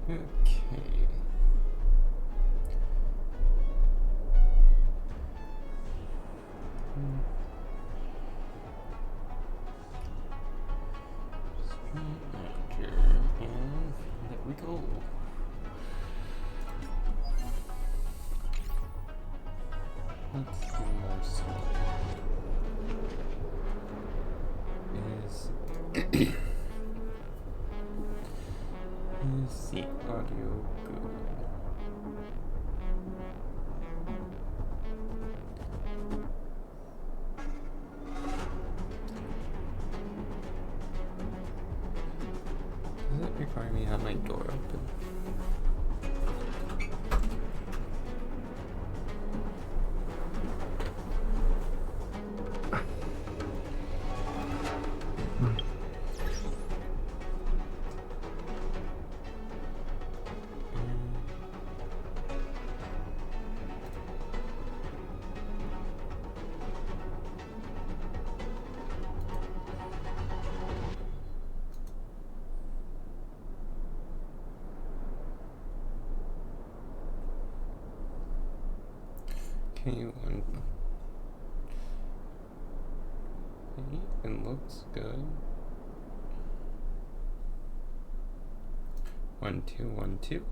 Okay. Stream manager, and there we go. Let's do more slowly. Is the audio good? Does it require me to have my door open? Okay, it looks good. 1 2 1 2.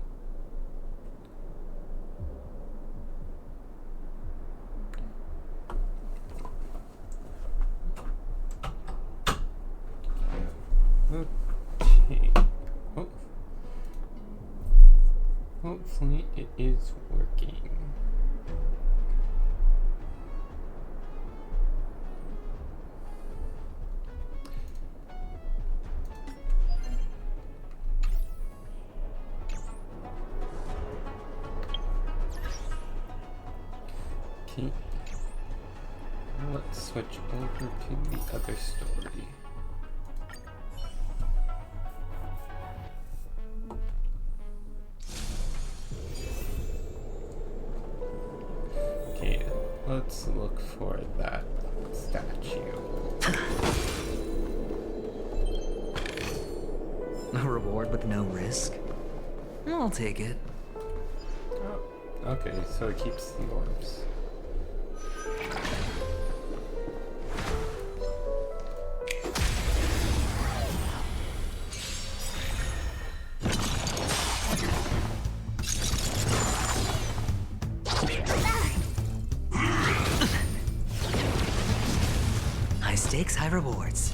Okay. Oh. Hopefully it is working. Okay, let's switch over to the other story. Okay, let's look for that statue. A reward with no risk? I'll take it. Oh, okay, so it keeps the orbs. High stakes, high rewards.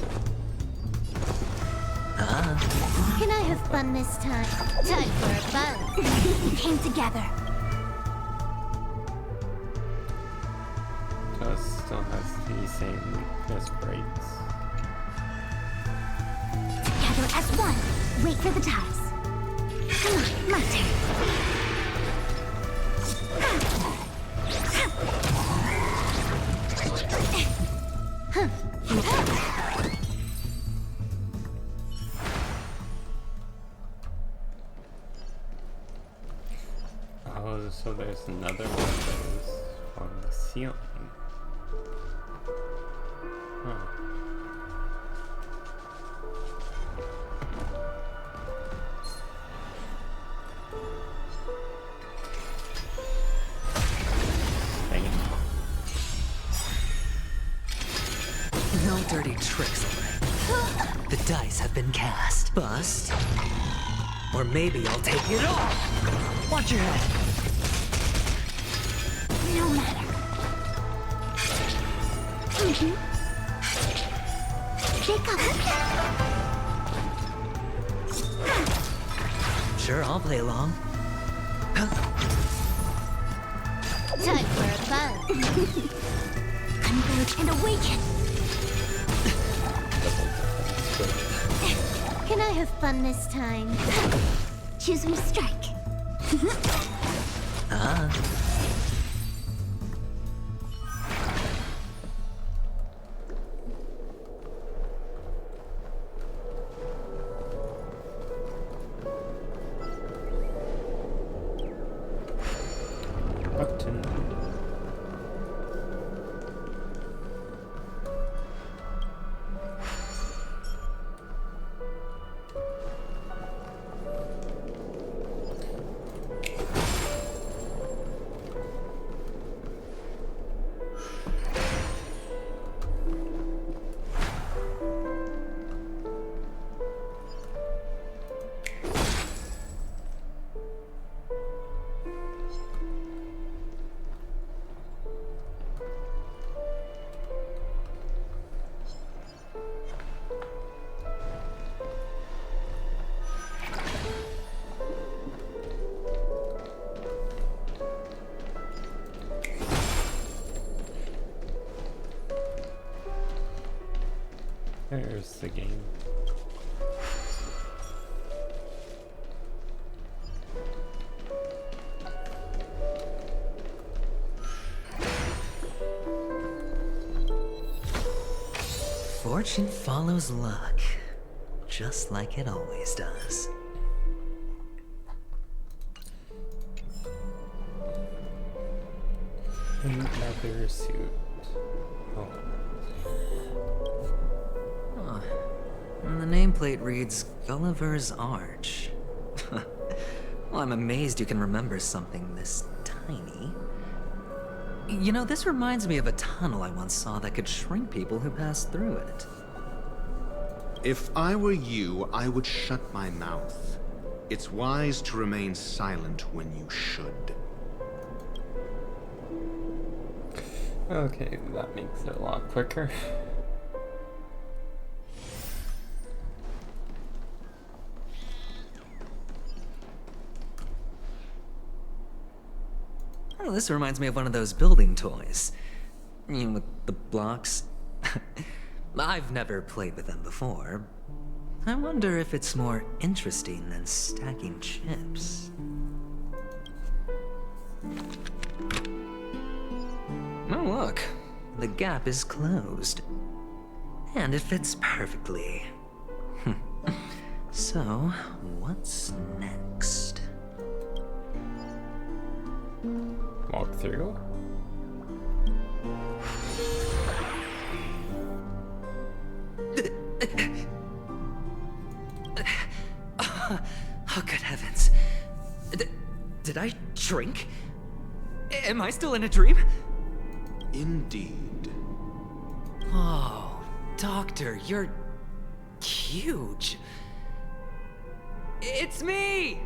Can I have fun this time? Time for a buzz. Came together. Just still has the same weakness breaks. Together as one. Wait for the dice. Come on, my turn. Oh, so there's another one that is on the ceiling. Huh. Dang it. No dirty tricks, alright. The dice have been cast. Bust. Or maybe I'll take it off. Watch your head. No matter. Shake up. Sure, I'll play along. Time for a buzz. Converge and awaken. Can I have fun this time? Choose me strike. Button. Where's the game? Fortune follows luck, just like it always does. Another suit. Oh. Huh. And the nameplate reads Gulliver's Arch. Well, I'm amazed you can remember something this tiny. You know, this reminds me of a tunnel I once saw that could shrink people who passed through it. If I were you, I would shut my mouth. It's wise to remain silent when you should. Okay, that makes it a lot quicker. Oh, this reminds me of one of those building toys. You know, with the blocks. I've never played with them before. I wonder if it's more interesting than stacking chips. Oh, look. The gap is closed. And it fits perfectly. So, what's next? Walk through. Oh, good heavens. Did I shrink? Am I still in a dream? Indeed. Oh, Doctor, you're huge. It's me!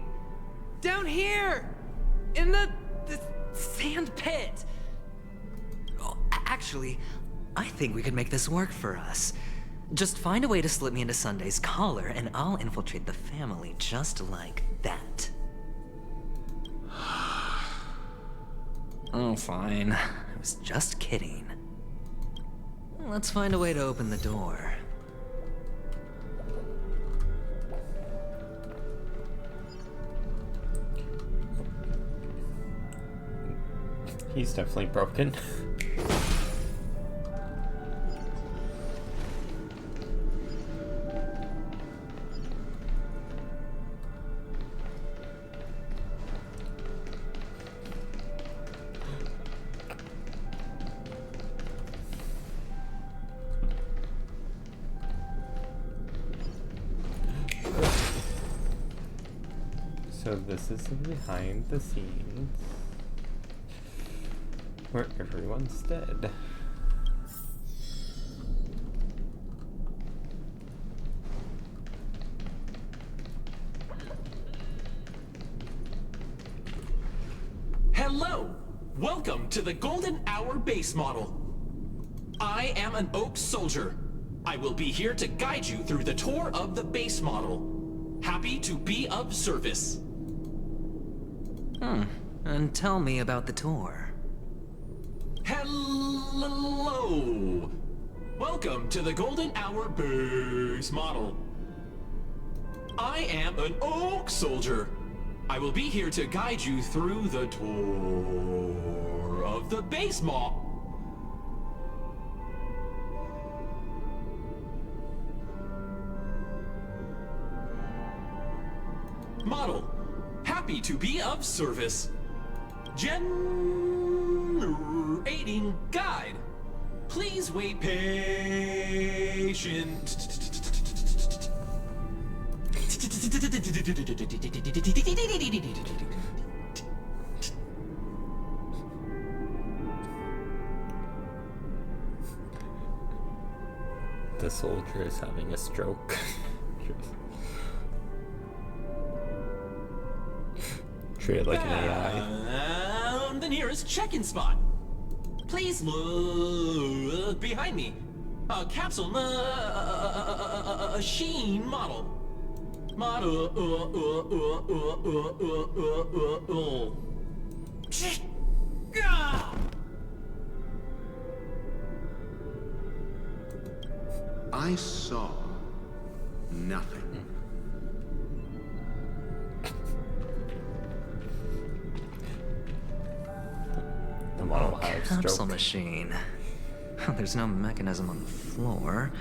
Down here! In the sand pit! Oh, actually, I think we could make this work for us. Just find a way to slip me into Sunday's collar, and I'll infiltrate the family just like that. Oh, fine. I was just kidding. Let's find a way to open the door. He's definitely broken. So this is the behind the scenes where everyone's dead. Hello! Welcome to the Golden Hour base model. I am an Oak Soldier. I will be here to guide you through the tour of the base model. Happy to be of service. And tell me about the tour. Hello! Welcome to the Golden Hour base model. I am an Oak Soldier. I will be here to guide you through the tour of the base model. Happy to be of service. Generating guide. Please wait patient. The soldier is having a stroke. Treat it like an AI. The nearest check-in spot. Please look behind me. A capsule machine model. I saw Nothing. The model has Capsule stroke. machine. There's no mechanism on the floor.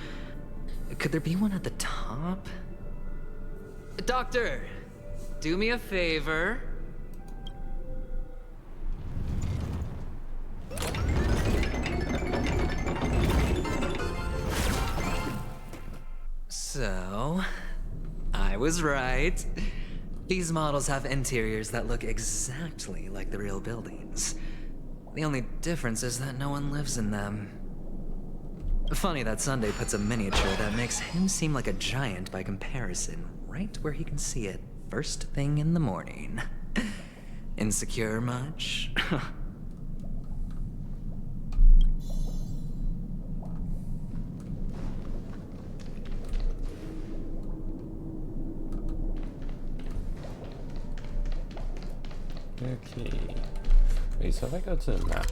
Could there be one at the top? Doctor, do me a favor. So, I was right. These models have interiors that look exactly like the real buildings. The only difference is that no one lives in them. Funny that Sunday puts a miniature that makes him seem like a giant by comparison, right where he can see it first thing in the morning. Insecure much? Okay. Wait, so if I go to the map.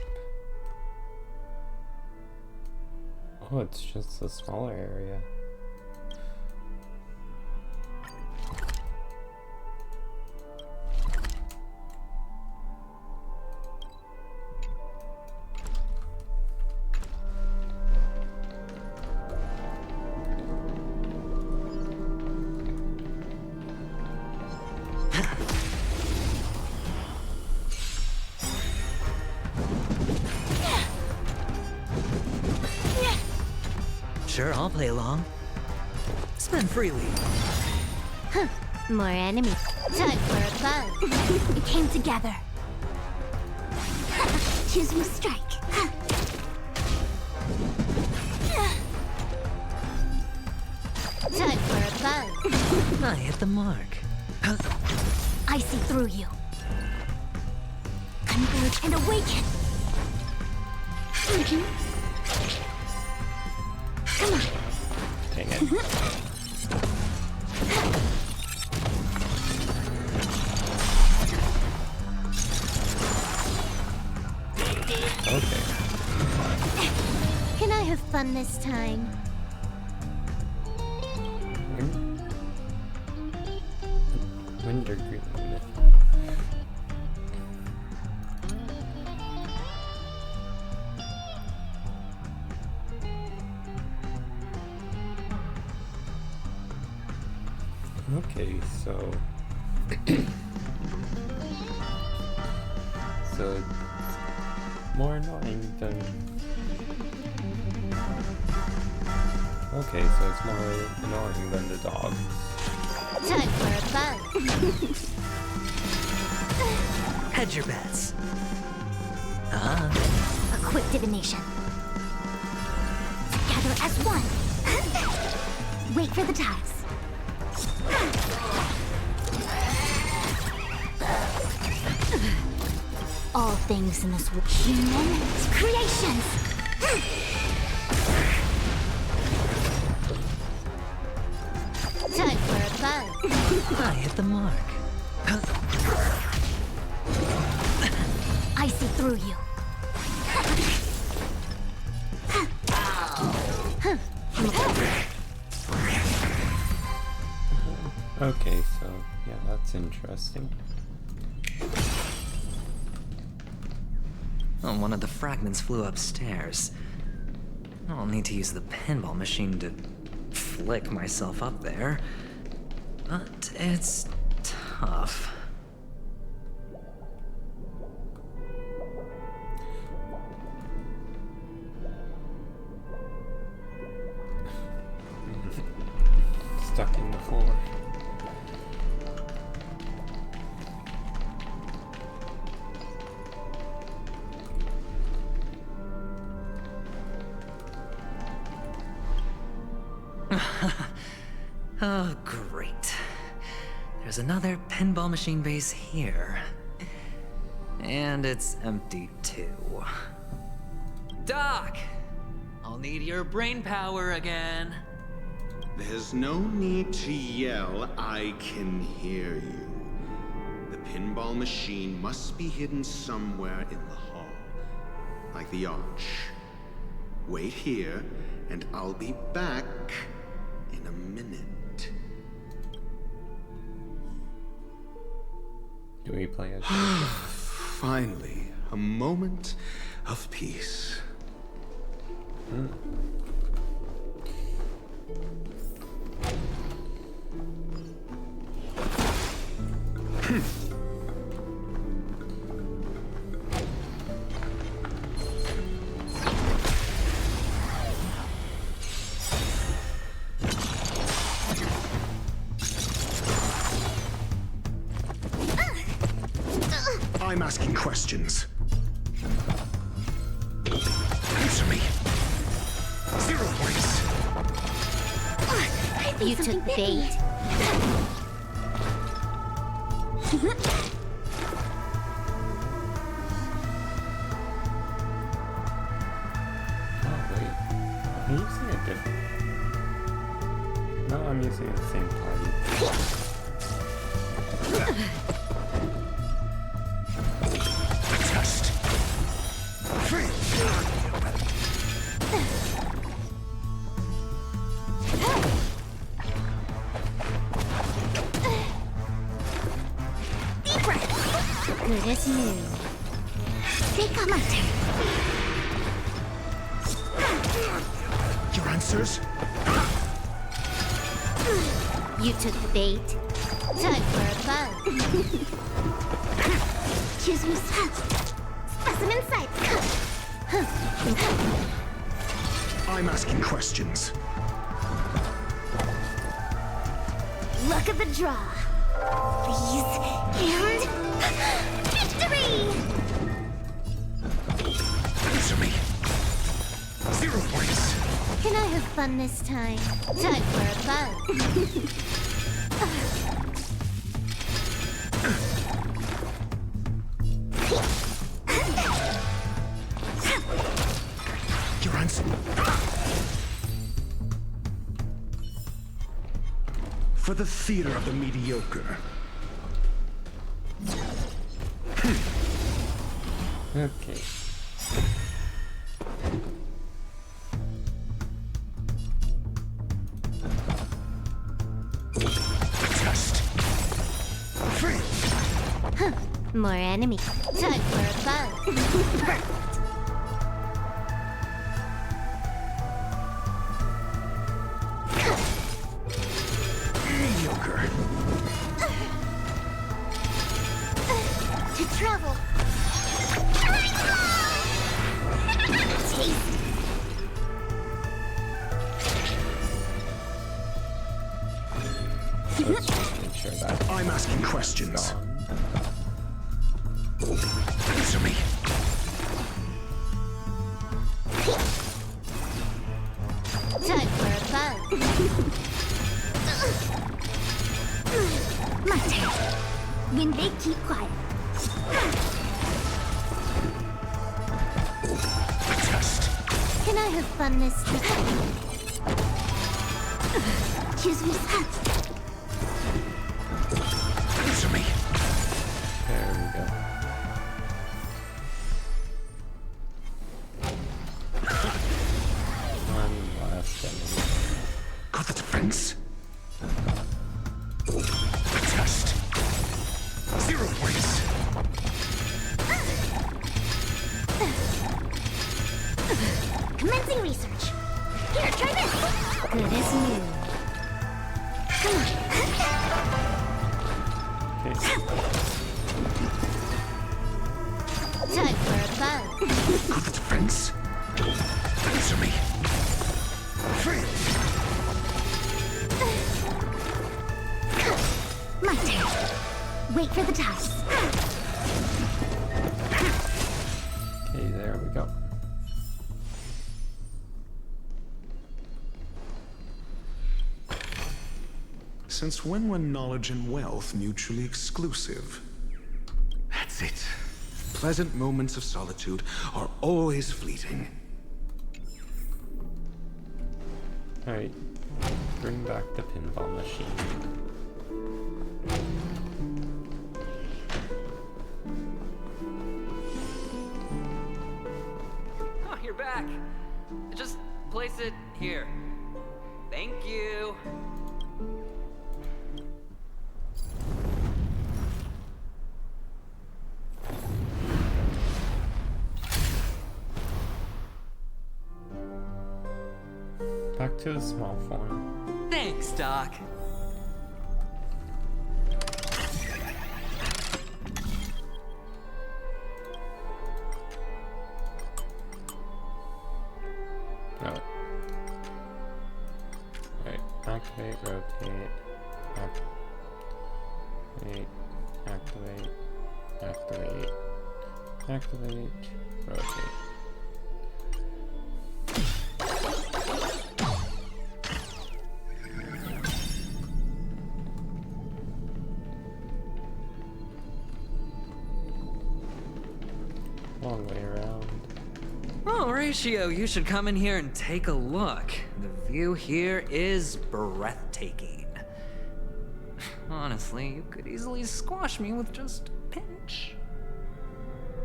Oh, it's just a smaller area. Sure, I'll play along. Spend freely. More enemies. Time for a buzz. We came together. Choose your strike. Time for a buzz. I hit the mark. I see through you. Converge and awaken. Come on. Dang it. Okay. Can I have fun this time? Winter green. Okay, so so it's more annoying than okay, so it's more annoying than the dogs. Time for a buzz. Hedge your bets. A quick divination. Together as one. Wait for the ties. All things in this world. Human creations. Time for a buzz. I hit the mark. I see through you. Okay, so yeah, that's interesting. Oh, one of the fragments flew upstairs. I'll need to use the pinball machine to flick myself up there. But it's tough. Stuck in the floor. Oh, great. There's another pinball machine base here. And it's empty too. Doc! I'll need your brain power again. There's no need to yell, I can hear you. The pinball machine must be hidden somewhere in the hall. Like the arch. Wait here, and I'll be back in a minute. Do we play as? Finally, a moment of peace. I'm asking questions. Answer me. 0 points. I think you took bait. Oh wait, I'm using a different. No, I'm using the same party. Test. Free. Deep breath. Good as new. Take my turn. Your answers? You took the bait. Time for a buzz. Choose me specimen sights. I'm asking questions. Look at the draw. Please. And victory! Answer me. 0 points. Can I have fun this time? Time for a buzz. Your answer. For the theater of the mediocre. Okay. Test. Free. More enemy. Time for a buzz. Mediocre. To travel. Taste. Let's just make sure that I'm asking questions. gone. Answer me. Time for a buzz. My turn. When they keep quiet. Test. Can I have fun this time? Choose me. Answer me. There we go. One last enemy. Got the defense. Test. 0 points. Commencing research. Here, try this. Good as new. Come on. Okay. Time for a buzz. Got the defense. Answer me. Free. My turn. Wait for the dice. Okay, there we go. Since when were knowledge and wealth mutually exclusive? That's it. Pleasant moments of solitude are always fleeting. Alright. Bring back the pinball machine. Oh, you're back. Just place it here. Thank you. Back to the small form. Thanks, Doc. Oh. Right. Activate, rotate, activate, activate, activate, rotate. Long way around. Oh, Ratio, you should come in here and take a look. The view here is breathtaking. Honestly, you could easily squash me with just a pinch.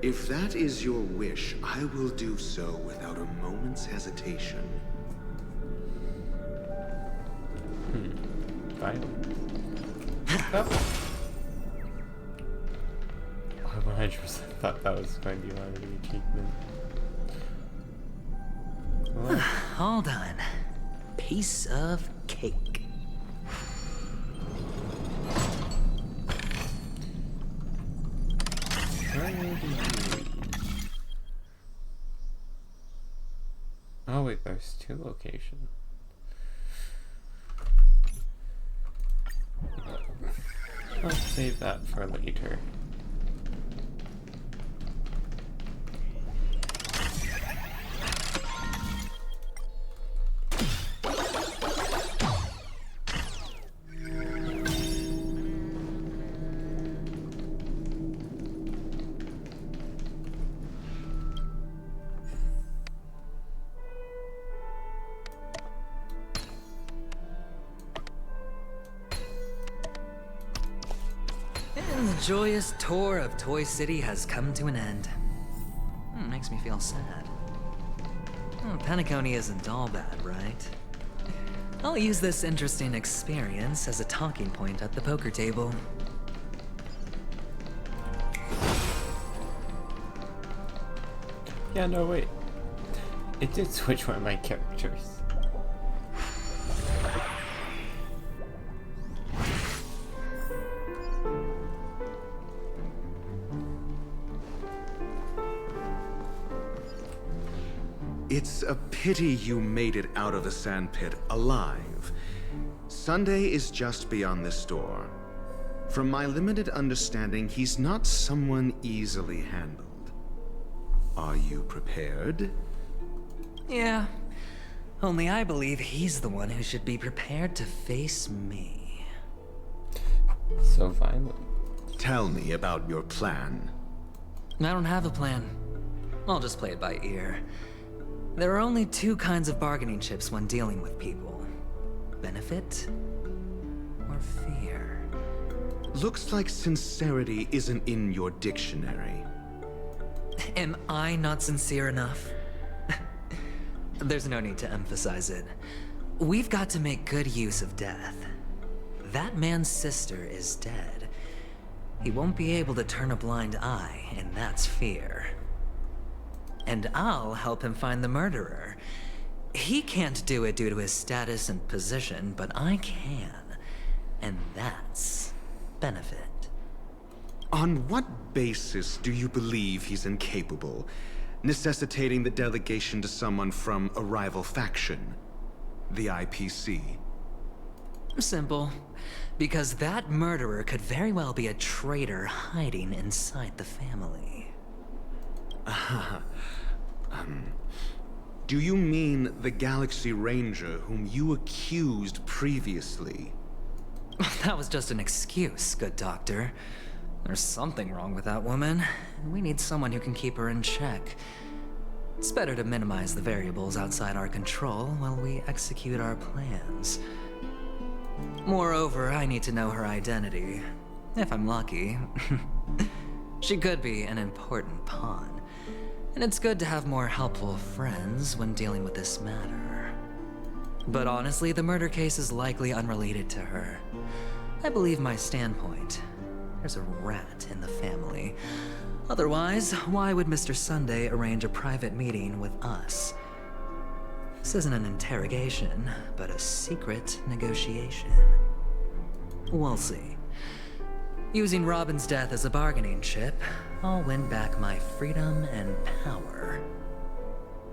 If that is your wish, I will do so without a moment's hesitation. Fine. Oh. I 100% thought that was going to be one of the achievement. What? All done. Piece of cake. Oh wait, there's 2 locations. Let's save that for later. And the joyous tour of Toy City has come to an end. Makes me feel sad. Penacony isn't all bad, right? I'll use this interesting experience as a talking point at the poker table. Yeah, no, wait. It did switch one of my characters. It's a pity you made it out of the sandpit alive. Sunday is just beyond this door. From my limited understanding, he's not someone easily handled. Are you prepared? Yeah. Only I believe he's the one who should be prepared to face me. So violent. Tell me about your plan. I don't have a plan. I'll just play it by ear. There are only 2 kinds of bargaining chips when dealing with people. Benefit or fear. Looks like sincerity isn't in your dictionary. Am I not sincere enough? There's no need to emphasize it. We've got to make good use of death. That man's sister is dead. He won't be able to turn a blind eye, and that's fear. And I'll help him find the murderer. He can't do it due to his status and position, but I can. And that's benefit. On what basis do you believe he's incapable, necessitating the delegation to someone from a rival faction? The IPC? Simple. Because that murderer could very well be a traitor hiding inside the family. Do you mean the Galaxy Ranger whom you accused previously? That was just an excuse, good doctor. There's something wrong with that woman, and we need someone who can keep her in check. It's better to minimize the variables outside our control while we execute our plans. Moreover, I need to know her identity. If I'm lucky. She could be an important pawn. And it's good to have more helpful friends when dealing with this matter. But honestly, the murder case is likely unrelated to her. I believe my standpoint. There's a rat in the family. Otherwise, why would Mr. Sunday arrange a private meeting with us? This isn't an interrogation, but a secret negotiation. We'll see. Using Robin's death as a bargaining chip, I'll win back my freedom and power.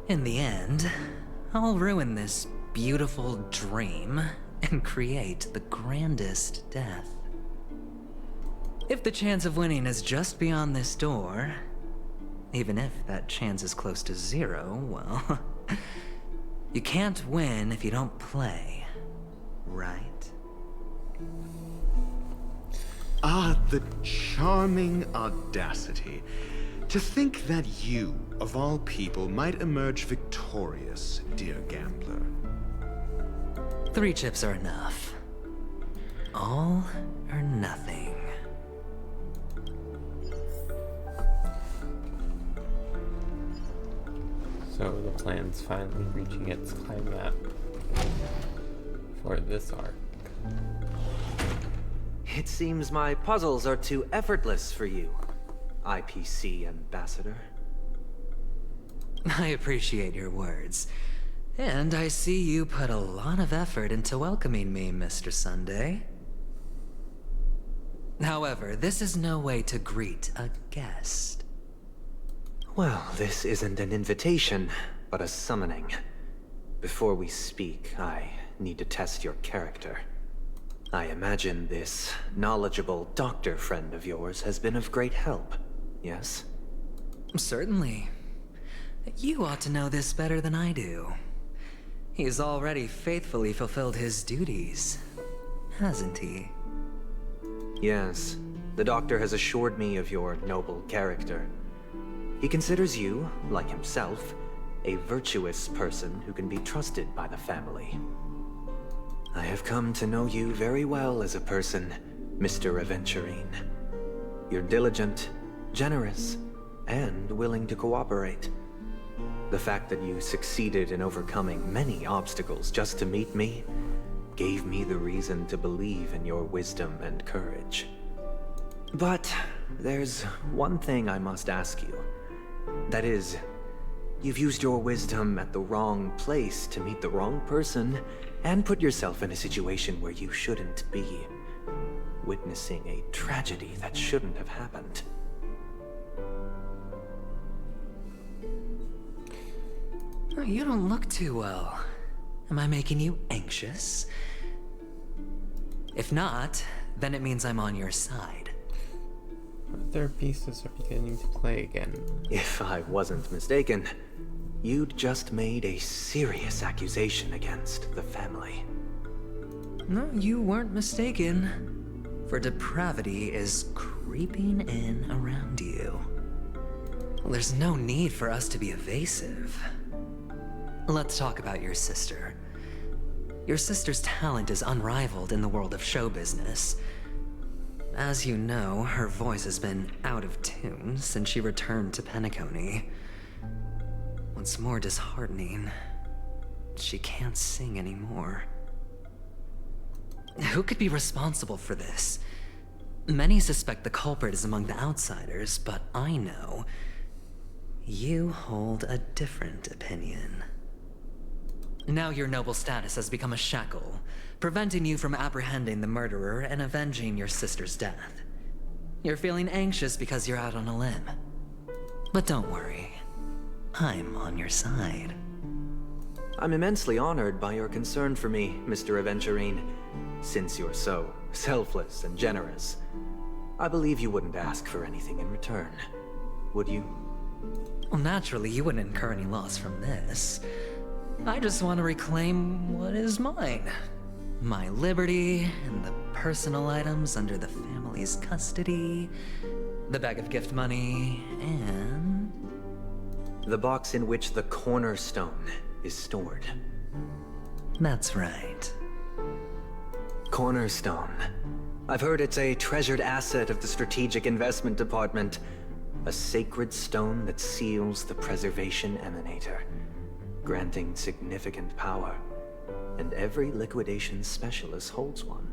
In the end, I'll ruin this beautiful dream and create the grandest death. If the chance of winning is just beyond this door, even if that chance is close to zero, well, you can't win if you don't play, right? Ah, the charming audacity. To think that you, of all people, might emerge victorious, dear gambler. 3 chips are enough. All or nothing. So the plan's finally reaching its climax for this arc. It seems my puzzles are too effortless for you, IPC Ambassador. I appreciate your words. And I see you put a lot of effort into welcoming me, Mr. Sunday. However, this is no way to greet a guest. Well, this isn't an invitation, but a summoning. Before we speak, I need to test your character. I imagine this knowledgeable doctor friend of yours has been of great help, yes? Certainly. You ought to know this better than I do. He's already faithfully fulfilled his duties, hasn't he? Yes. The doctor has assured me of your noble character. He considers you, like himself, a virtuous person who can be trusted by the family. I have come to know you very well as a person, Mr. Aventurine. You're diligent, generous, and willing to cooperate. The fact that you succeeded in overcoming many obstacles just to meet me gave me the reason to believe in your wisdom and courage. But there's one thing I must ask you. That is, you've used your wisdom at the wrong place to meet the wrong person and put yourself in a situation where you shouldn't be, witnessing a tragedy that shouldn't have happened. Oh, you don't look too well. Am I making you anxious? If not, then it means I'm on your side. Their pieces are beginning to play again. If I wasn't mistaken, you'd just made a serious accusation against the family. No, you weren't mistaken. For depravity is creeping in around you. Well, there's no need for us to be evasive. Let's talk about your sister. Your sister's talent is unrivaled in the world of show business. As you know, her voice has been out of tune since she returned to Penacony. What's more disheartening, she can't sing anymore. Who could be responsible for this? Many suspect the culprit is among the outsiders, but I know you hold a different opinion. Now your noble status has become a shackle, preventing you from apprehending the murderer and avenging your sister's death. You're feeling anxious because you're out on a limb. But don't worry, I'm on your side. I'm immensely honored by your concern for me, Mr. Aventurine. Since you're so selfless and generous, I believe you wouldn't ask for anything in return, would you? Well, naturally, you wouldn't incur any loss from this. I just want to reclaim what is mine. My liberty and the personal items under the family's custody, the bag of gift money, and... The box in which the cornerstone is stored. That's right. Cornerstone. I've heard it's a treasured asset of the Strategic Investment Department. A sacred stone that seals the Preservation Emanator, granting significant power. And every liquidation specialist holds one.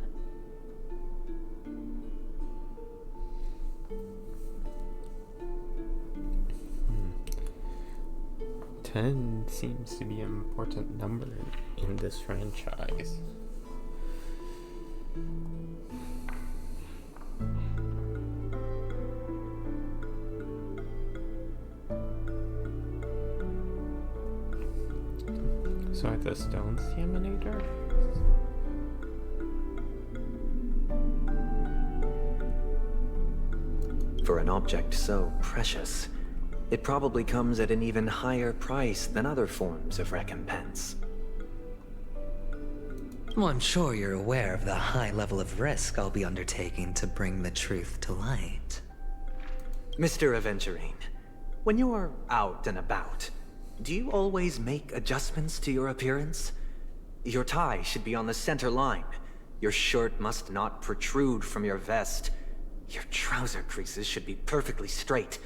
10 seems to be an important number in this franchise. So at the Stones Emanator? For an object so precious, it probably comes at an even higher price than other forms of recompense. Well, I'm sure you're aware of the high level of risk I'll be undertaking to bring the truth to light. Mr. Aventurine, when you're out and about, do you always make adjustments to your appearance? Your tie should be on the center line. Your shirt must not protrude from your vest. Your trouser creases should be perfectly straight,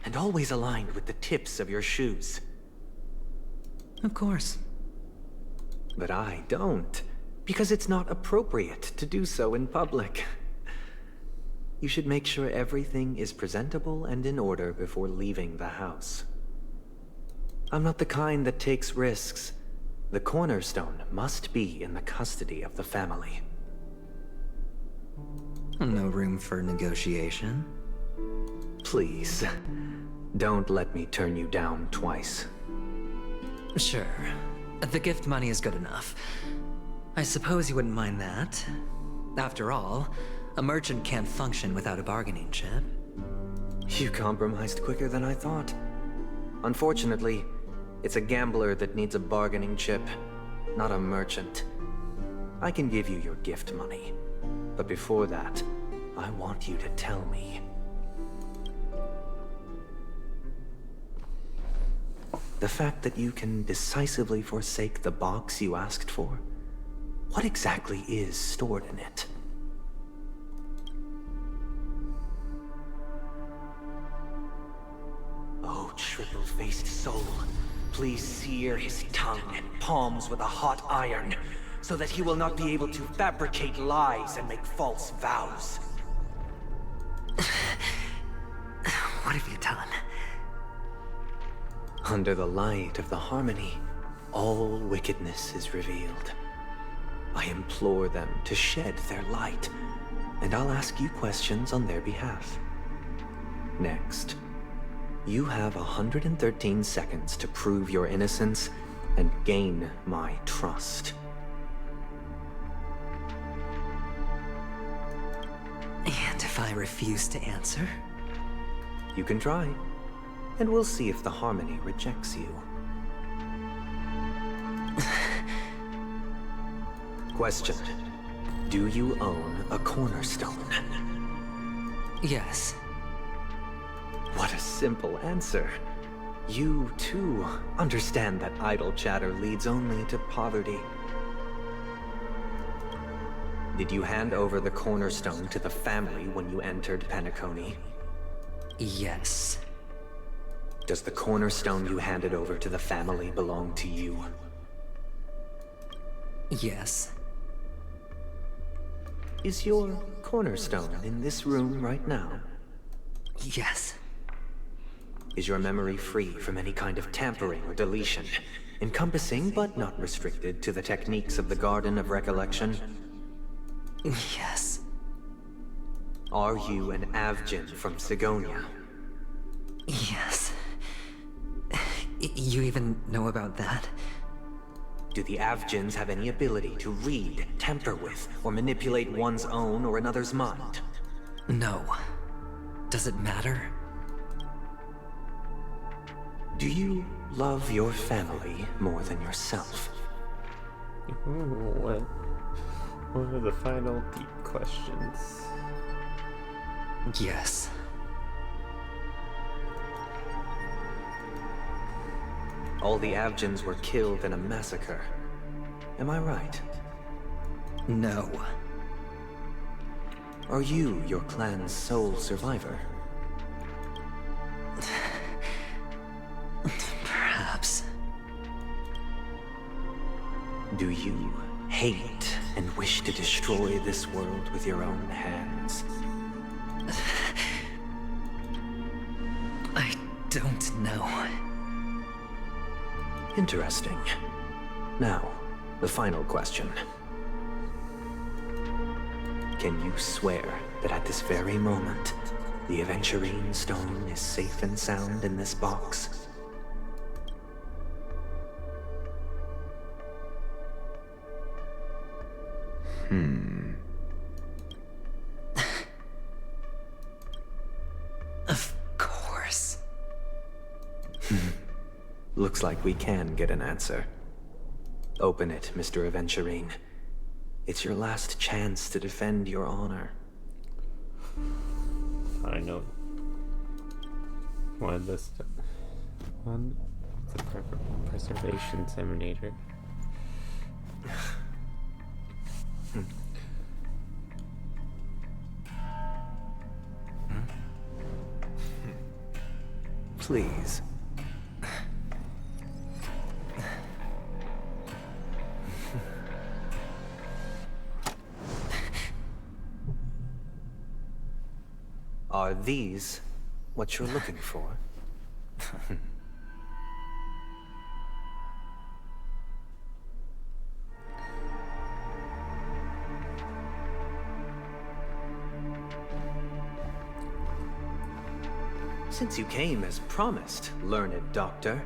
and always aligned with the tips of your shoes. Of course. But I don't, because it's not appropriate to do so in public. You should make sure everything is presentable and in order before leaving the house. I'm not the kind that takes risks. The cornerstone must be in the custody of the family. No room for negotiation. Please, don't let me turn you down twice. Sure. The gift money is good enough. I suppose you wouldn't mind that. After all, a merchant can't function without a bargaining chip. You compromised quicker than I thought. Unfortunately, it's a gambler that needs a bargaining chip, not a merchant. I can give you your gift money, but before that, I want you to tell me. The fact that you can decisively forsake the box you asked for, what exactly is stored in it? Oh, triple-faced soul, please sear his tongue and palms with a hot iron, so that he will not be able to fabricate lies and make false vows. What have you done? Under the light of the harmony, all wickedness is revealed. I implore them to shed their light, and I'll ask you questions on their behalf. Next, you have 113 seconds to prove your innocence and gain my trust. And if I refuse to answer? You can try, and we'll see if the harmony rejects you. Question. Do you own a cornerstone? Yes. What a simple answer. You, too, understand that idle chatter leads only to poverty. Did you hand over the cornerstone to the family when you entered Penacony? Yes. Does the cornerstone you handed over to the family belong to you? Yes. Is your cornerstone in this room right now? Yes. Is your memory free from any kind of tampering or deletion, encompassing but not restricted to the techniques of the Garden of Recollection? Yes. Are you an Avgin from Sigonia? Yes. You even know about that? Do the Avgins have any ability to read, tamper with, or manipulate one's own or another's mind? No. Does it matter? Do you love your family more than yourself? Ooh, what are the final deep questions? Yes. All the Avgins were killed in a massacre. Am I right? No. Are you your clan's sole survivor? Perhaps. Do you hate and wish to destroy this world with your own hands? I don't know. Interesting. Now, the final question. Can you swear that at this very moment, the Aventurine Stone is safe and sound in this box? Of course. Looks like we can get an answer. Open it, Mr. Aventurine. It's your last chance to defend your honor. I know. One the preservation simulator. Please. Are these what you're looking for? Since you came as promised, learned doctor,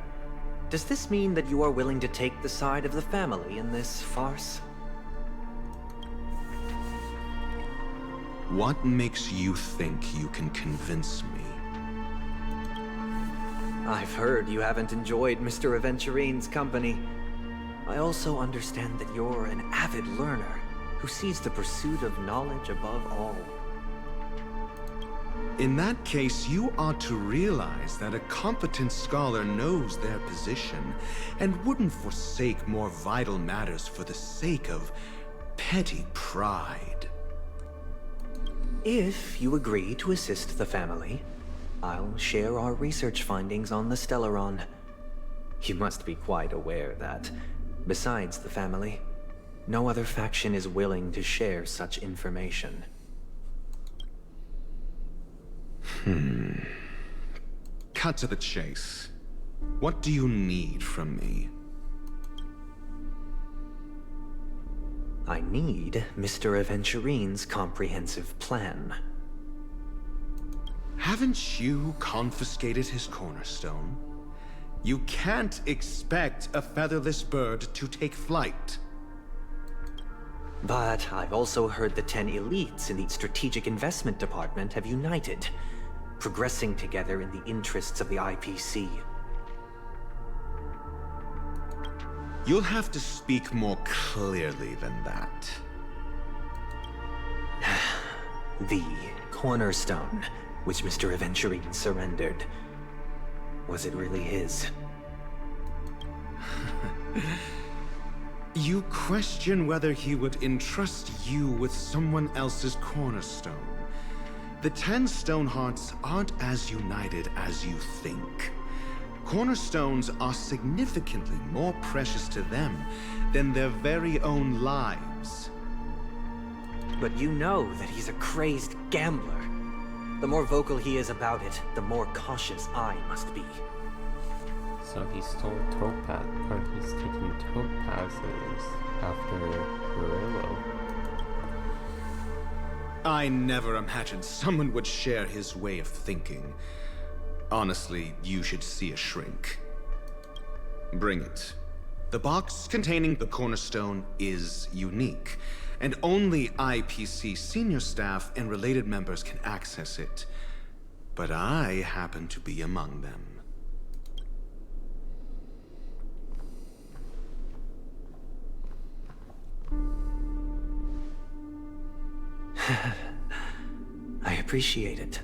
does this mean that you are willing to take the side of the family in this farce? What makes you think you can convince me? I've heard you haven't enjoyed Mr. Aventurine's company. I also understand that you're an avid learner who sees the pursuit of knowledge above all. In that case, you ought to realize that a competent scholar knows their position and wouldn't forsake more vital matters for the sake of petty pride. If you agree to assist the family, I'll share our research findings on the Stellaron. You must be quite aware that, besides the family, no other faction is willing to share such information. Cut to the chase. What do you need from me? I need Mr. Aventurine's comprehensive plan. Haven't you confiscated his cornerstone? You can't expect a featherless bird to take flight. But I've also heard the 10 elites in the Strategic Investment Department have united, progressing together in the interests of the IPC. You'll have to speak more clearly than that. The cornerstone, which Mr. Aventurine surrendered. Was it really his? You question whether he would entrust you with someone else's cornerstone. The 10 Stonehearts aren't as united as you think. Cornerstones are significantly more precious to them than their very own lives. But you know that he's a crazed gambler. The more vocal he is about it, the more cautious I must be. So he stole topaz, or he's taking topazes after Murillo. I never imagined someone would share his way of thinking. Honestly, you should see a shrink. Bring it. The box containing the cornerstone is unique, and only IPC senior staff and related members can access it. But I happen to be among them. I appreciate it.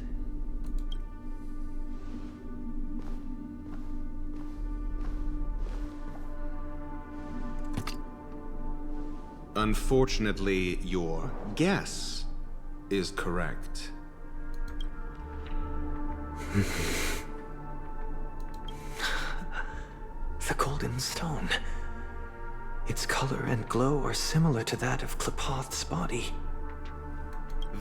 Unfortunately, your guess is correct. The Golden Stone. Its color and glow are similar to that of Klepoth's body.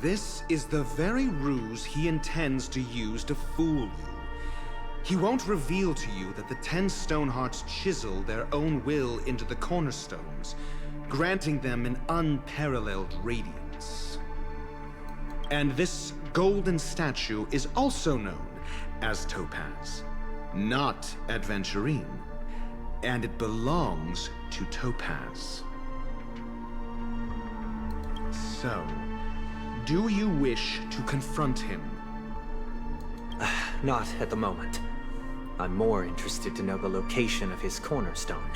This is the very ruse he intends to use to fool you. He won't reveal to you that the 10 Stonehearts chisel their own will into the cornerstones, granting them an unparalleled radiance. And this golden statue is also known as Topaz, not Adventurine, and it belongs to Topaz. So, do you wish to confront him? Not at the moment. I'm more interested to know the location of his cornerstone.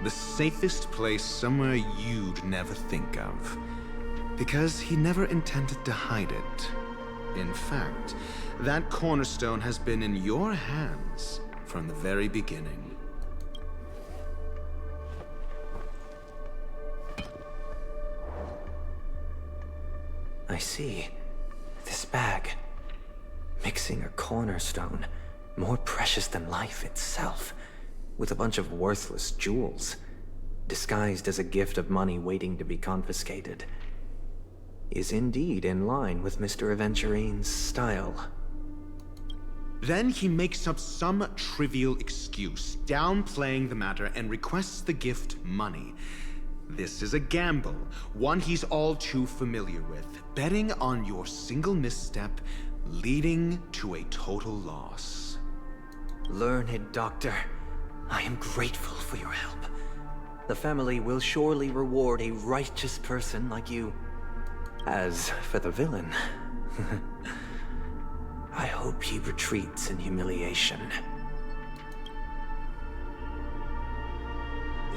The safest place somewhere you'd never think of. Because he never intended to hide it. In fact, that cornerstone has been in your hands from the very beginning. I see. This bag. Mixing a cornerstone, more precious than life itself, with a bunch of worthless jewels, disguised as a gift of money waiting to be confiscated, is indeed in line with Mr. Aventurine's style. Then he makes up some trivial excuse, downplaying the matter, and requests the gift money. This is a gamble, one he's all too familiar with, betting on your single misstep, leading to a total loss. Learned Doctor, I am grateful for your help. The family will surely reward a righteous person like you. As for the villain, I hope he retreats in humiliation.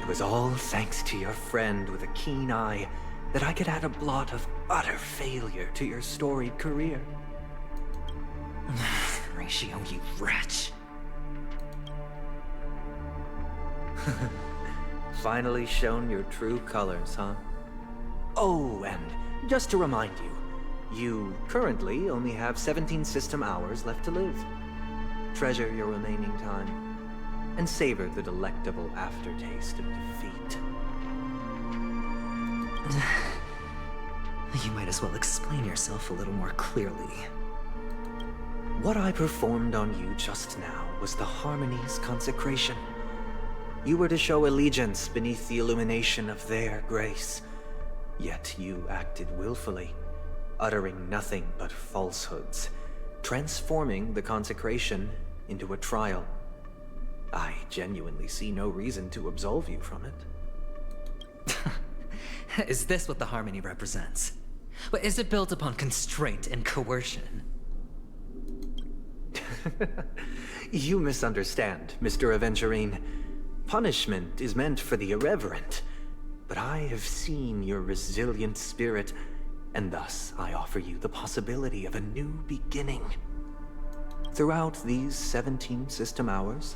It was all thanks to your friend with a keen eye that I could add a blot of utter failure to your storied career. Ratio, you wretch. Finally shown your true colors, huh? Oh, and just to remind you, you currently only have 17 system hours left to live. Treasure your remaining time, and savor the delectable aftertaste of defeat. You might as well explain yourself a little more clearly. What I performed on you just now was the Harmony's consecration. You were to show allegiance beneath the illumination of their grace. Yet you acted willfully, uttering nothing but falsehoods, transforming the consecration into a trial. I genuinely see no reason to absolve you from it. Is this what the Harmony represents? But is it built upon constraint and coercion? You misunderstand, Mr. Aventurine. Punishment is meant for the irreverent, but I have seen your resilient spirit, and thus I offer you the possibility of a new beginning. Throughout these 17 system hours,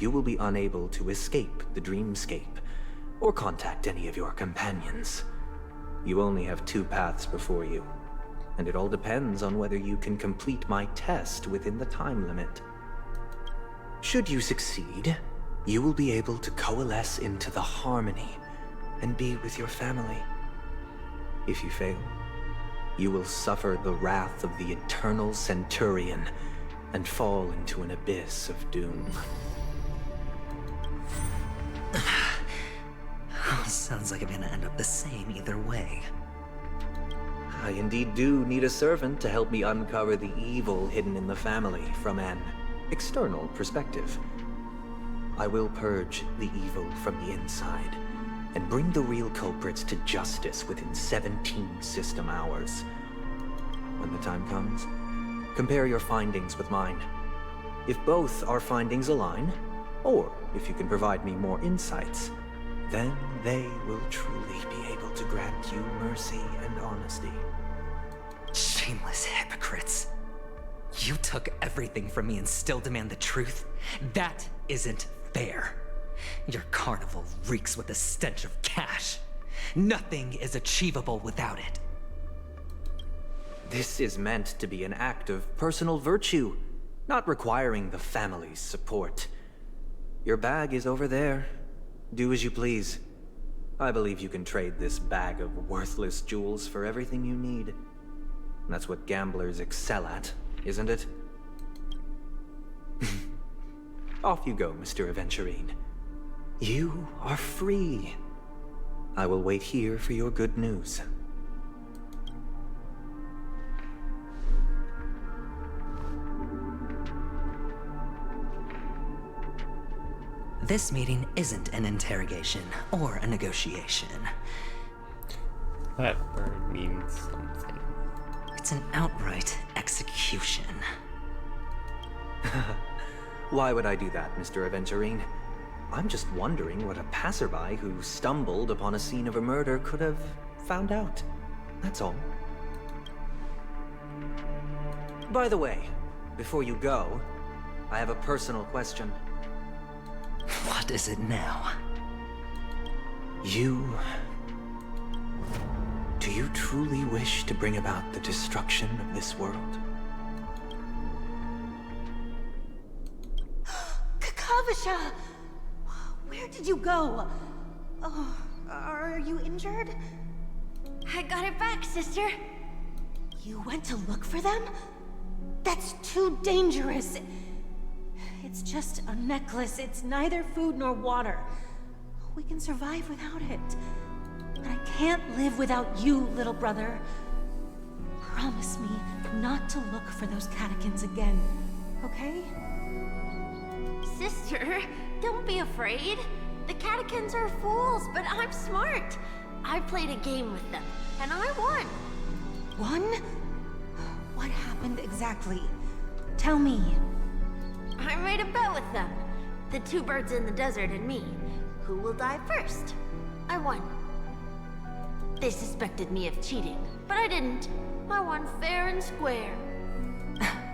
you will be unable to escape the dreamscape, or contact any of your companions. You only have 2 paths before you, and it all depends on whether you can complete my test within the time limit. Should you succeed, you will be able to coalesce into the Harmony and be with your family. If you fail, you will suffer the wrath of the Eternal Centurion and fall into an abyss of doom. Sounds like I'm gonna end up the same either way. I indeed do need a servant to help me uncover the evil hidden in the family from an external perspective. I will purge the evil from the inside and bring the real culprits to justice within 17 system hours. When the time comes, compare your findings with mine. If both our findings align, or if you can provide me more insights, then they will truly be able to grant you mercy and honesty. Shameless hypocrites. You took everything from me and still demand the truth? That isn't fair. Your carnival reeks with the stench of cash. Nothing is achievable without it. This is meant to be an act of personal virtue, not requiring the family's support. Your bag is over there. Do as you please. I believe you can trade this bag of worthless jewels for everything you need. That's what gamblers excel at, isn't it? Off you go, Mr. Aventurine. You are free. I will wait here for your good news. This meeting isn't an interrogation or a negotiation. That word means something. It's an outright execution. Why would I do that, Mr. Aventurine? I'm just wondering what a passerby who stumbled upon a scene of a murder could have found out. That's all. By the way, before you go, I have a personal question. What is it now? Do you truly wish to bring about the destruction of this world? Kakavasha! Where did you go? Oh, are you injured? I got it back, sister. You went to look for them? That's too dangerous. It's just a necklace. It's neither food nor water. We can survive without it. But I can't live without you, little brother. Promise me not to look for those catechins again, okay? Sister, don't be afraid. The catechins are fools, but I'm smart. I played a game with them, and I won. Won? What happened exactly? Tell me. I made a bet with them. The two birds in the desert and me. Who will die first? I won. They suspected me of cheating, but I didn't. I won fair and square.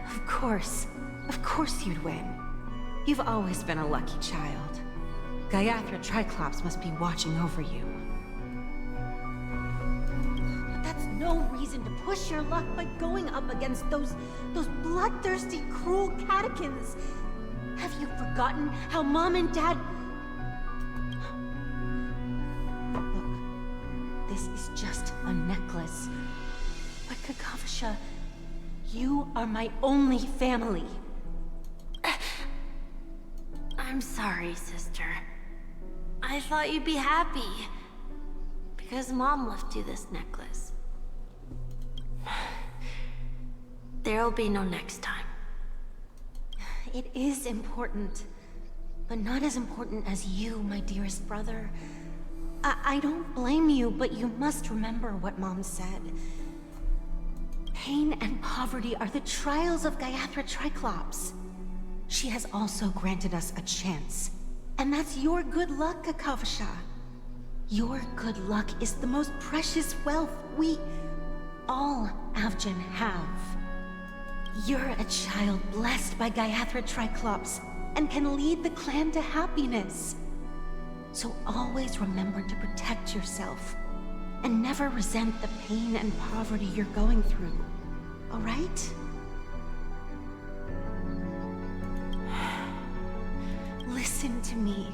Of course. Of course you'd win. You've always been a lucky child. Gaiathra Triclops must be watching over you. But that's no reason to push your luck by going up against those bloodthirsty, cruel catechins. Have you forgotten how Mom and Dad... Look, this is just a necklace. But Kakavasha, you are my only family. I'm sorry, sister. I thought you'd be happy. Because Mom left you this necklace. There'll be no next time. It is important, but not as important as you, my dearest brother. I don't blame you, but you must remember what Mom said. Pain and poverty are the trials of Gaiathra Triclops. She has also granted us a chance. And that's your good luck, Kakavasha. Your good luck is the most precious wealth we, all Avgin, have. You're a child blessed by Gaiathra Triclops and can lead the clan to happiness. So always remember to protect yourself and never resent the pain and poverty you're going through, all right? Listen to me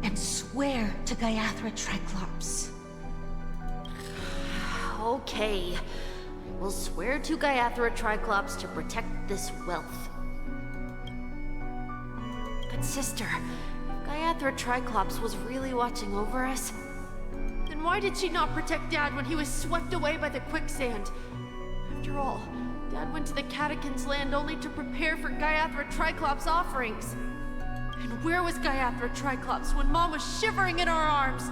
and swear to Gaiathra Triclops. Okay. We'll swear to Gaiathra Triclops to protect this wealth. But sister, if Gaiathra Triclops was really watching over us, then why did she not protect Dad when he was swept away by the quicksand? After all, Dad went to the Catechins' land only to prepare for Gaiathra Triclops' offerings. And where was Gaiathra Triclops when Mom was shivering in our arms?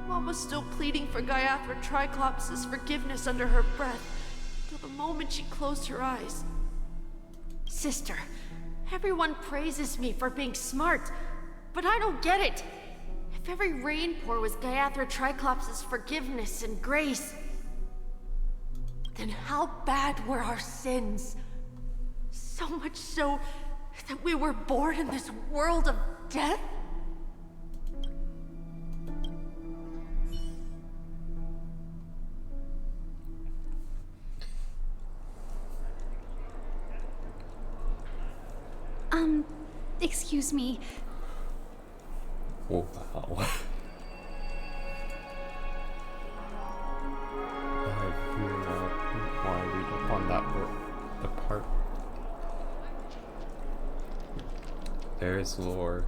Mom was still pleading for Gaiathra Triclops' forgiveness under her breath, till the moment she closed her eyes. Sister, everyone praises me for being smart, but I don't get it. If every rain pour was Gaiathra Triclops' forgiveness and grace, then how bad were our sins? So much so that we were born in this world of death? Excuse me. Oh, wow. I really want to read up on that book, the part. There is lore.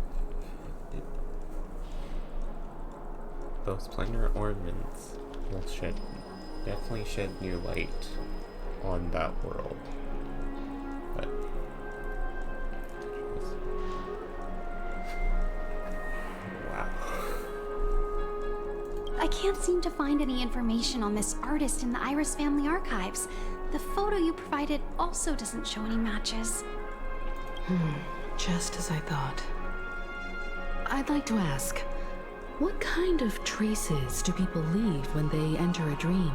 Those planar ornaments will definitely shed new light on that world. But wow. I can't seem to find any information on this artist in the Iris family archives. The photo you provided also doesn't show any matches. Just as I thought. I'd like to ask, what kind of traces do people leave when they enter a dream?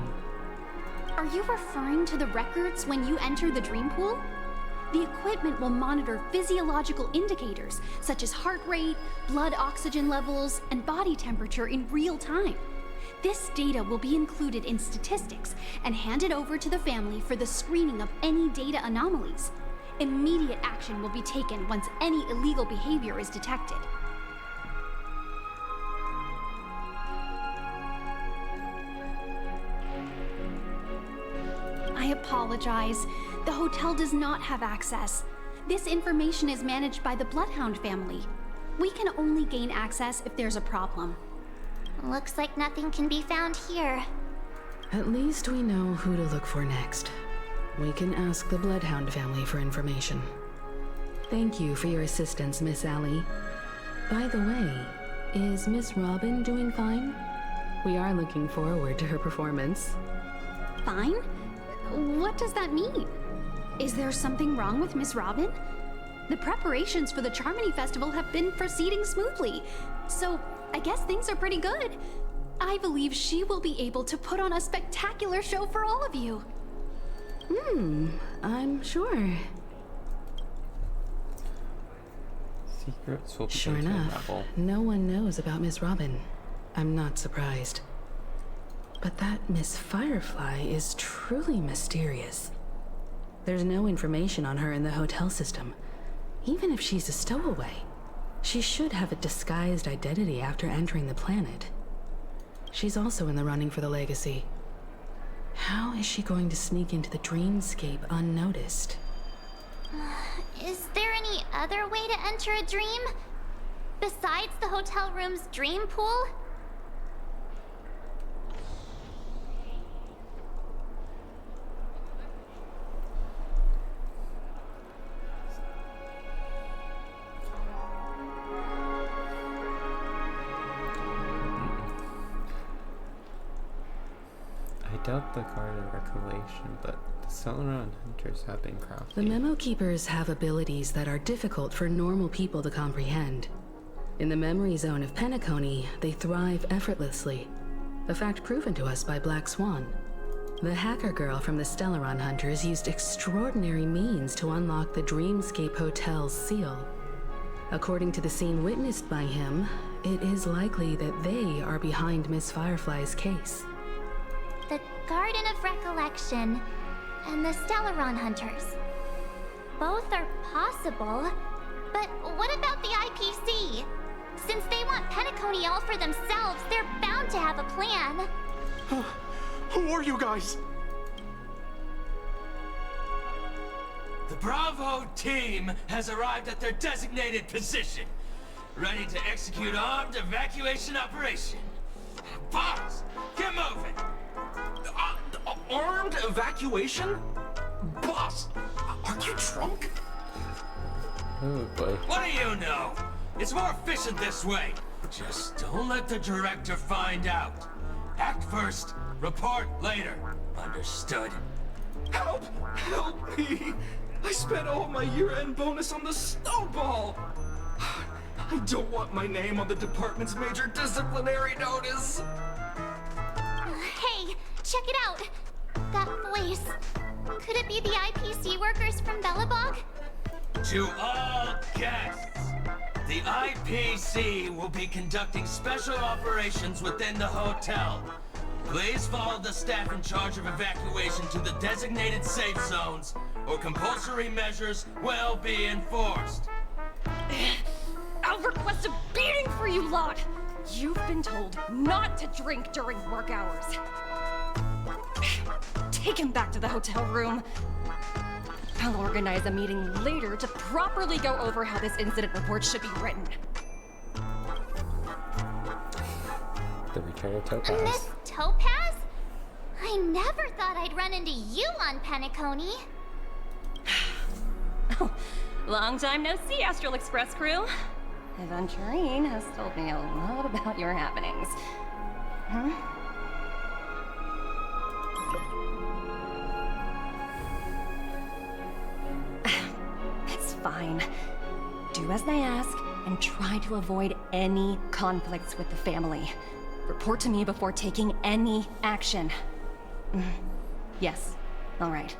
Are you referring to the records when you enter the dream pool? The equipment will monitor physiological indicators such as heart rate, blood oxygen levels, and body temperature in real time. This data will be included in statistics and handed over to the family for the screening of any data anomalies. Immediate action will be taken once any illegal behavior is detected. I apologize. The hotel does not have access. This information is managed by the Bloodhound family. We can only gain access if there's a problem. Looks like nothing can be found here. At least we know who to look for next. We can ask the Bloodhound family for information. Thank you for your assistance, Miss Allie. By the way, is Miss Robin doing fine? We are looking forward to her performance. Fine? What does that mean? Is there something wrong with Miss Robin? The preparations for the Charmony Festival have been proceeding smoothly, so I guess things are pretty good. I believe she will be able to put on a spectacular show for all of you. I'm sure. Secrets will begin Sure to enough, unravel. no one knows about Miss Robin. I'm not surprised. But that Miss Firefly is truly mysterious. There's no information on her in the hotel system. Even if she's a stowaway, she should have a disguised identity after entering the planet. She's also in the running for the legacy. How is she going to sneak into the dreamscape unnoticed? Is there any other way to enter a dream? Besides the hotel room's dream pool? I doubt the Guard of Recollection, but the Celeron Hunters have been crafty. The Memo Keepers have abilities that are difficult for normal people to comprehend. In the memory zone of Penacony, they thrive effortlessly, a fact proven to us by Black Swan. The hacker girl from the Stellaron Hunters used extraordinary means to unlock the Dreamscape Hotel's seal. According to the scene witnessed by him, it is likely that they are behind Miss Firefly's case. The Garden of Recollection and the Stellaron Hunters. Both are possible, but what about the IPC? Since they want Penacony all for themselves, they're bound to have a plan. Who are you guys? The Bravo team has arrived at their designated position, ready to execute armed evacuation operation. Boss, get moving! Armed evacuation? Boss, are you drunk? Oh boy. What do you know? It's more efficient this way. Just don't let the director find out. Act first, report later. Understood? Help! Help me! I spent all my year-end bonus on the snowball! I don't want my name on the department's major disciplinary notice! Hey, check it out! That voice. Could it be the IPC workers from Belobog? To all guests, the IPC will be conducting special operations within the hotel. Please follow the staff in charge of evacuation to the designated safe zones, or compulsory measures will be enforced. I'll request a beating for you lot! You've been told not to drink during work hours. Take him back to the hotel room. Valor organize a meeting later to properly go over how this incident report should be written. The return of Topaz. Miss Topaz? I never thought I'd run into you on Penacony. Oh, long time no see, Astral Express crew. Aventurine has told me a lot about your happenings. Huh? It's fine. Do as they ask, and try to avoid any conflicts with the family. Report to me before taking any action. Yes, all right.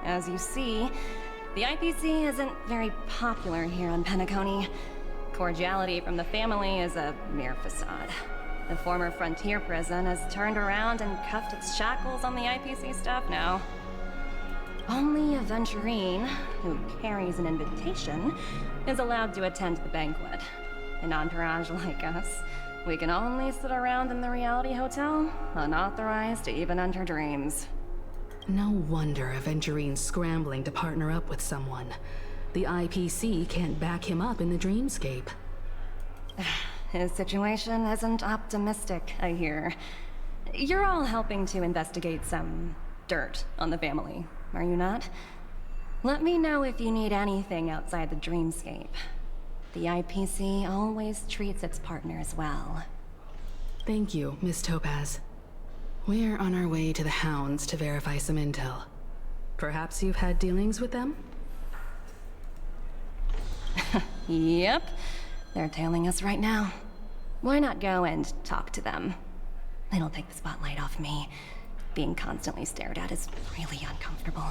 As you see, the IPC isn't very popular here on Penacony. Cordiality from the family is a mere facade. The former frontier prison has turned around and cuffed its shackles on the IPC staff now. Only Aventurine, who carries an invitation, is allowed to attend the banquet. An entourage like us, we can only sit around in the reality hotel, unauthorized to even enter dreams. No wonder Aventurine's scrambling to partner up with someone. The IPC can't back him up in the dreamscape. His situation isn't optimistic, I hear. You're all helping to investigate some dirt on the family, are you not? Let me know if you need anything outside the dreamscape. The IPC always treats its partners well. Thank you, Miss Topaz. We're on our way to the Hounds to verify some intel. Perhaps you've had dealings with them? Yep. They're tailing us right now. Why not go and talk to them? It'll take the spotlight off me. Being constantly stared at is really uncomfortable.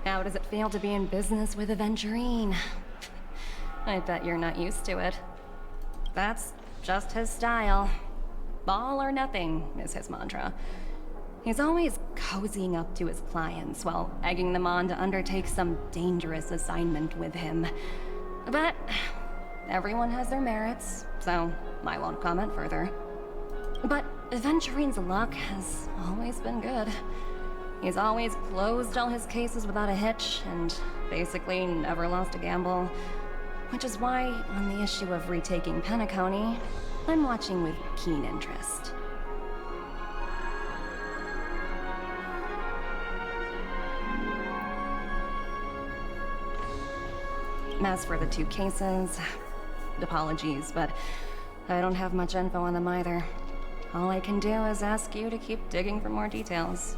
How does it feel to be in business with Aventurine? I bet you're not used to it. That's just his style. All or nothing is his mantra. He's always cozying up to his clients while egging them on to undertake some dangerous assignment with him. But everyone has their merits, so I won't comment further. But Aventurine's luck has always been good. He's always closed all his cases without a hitch, and basically never lost a gamble. Which is why, on the issue of retaking Penacony, I'm watching with keen interest. As for the two cases, apologies, but I don't have much info on them either. All I can do is ask you to keep digging for more details.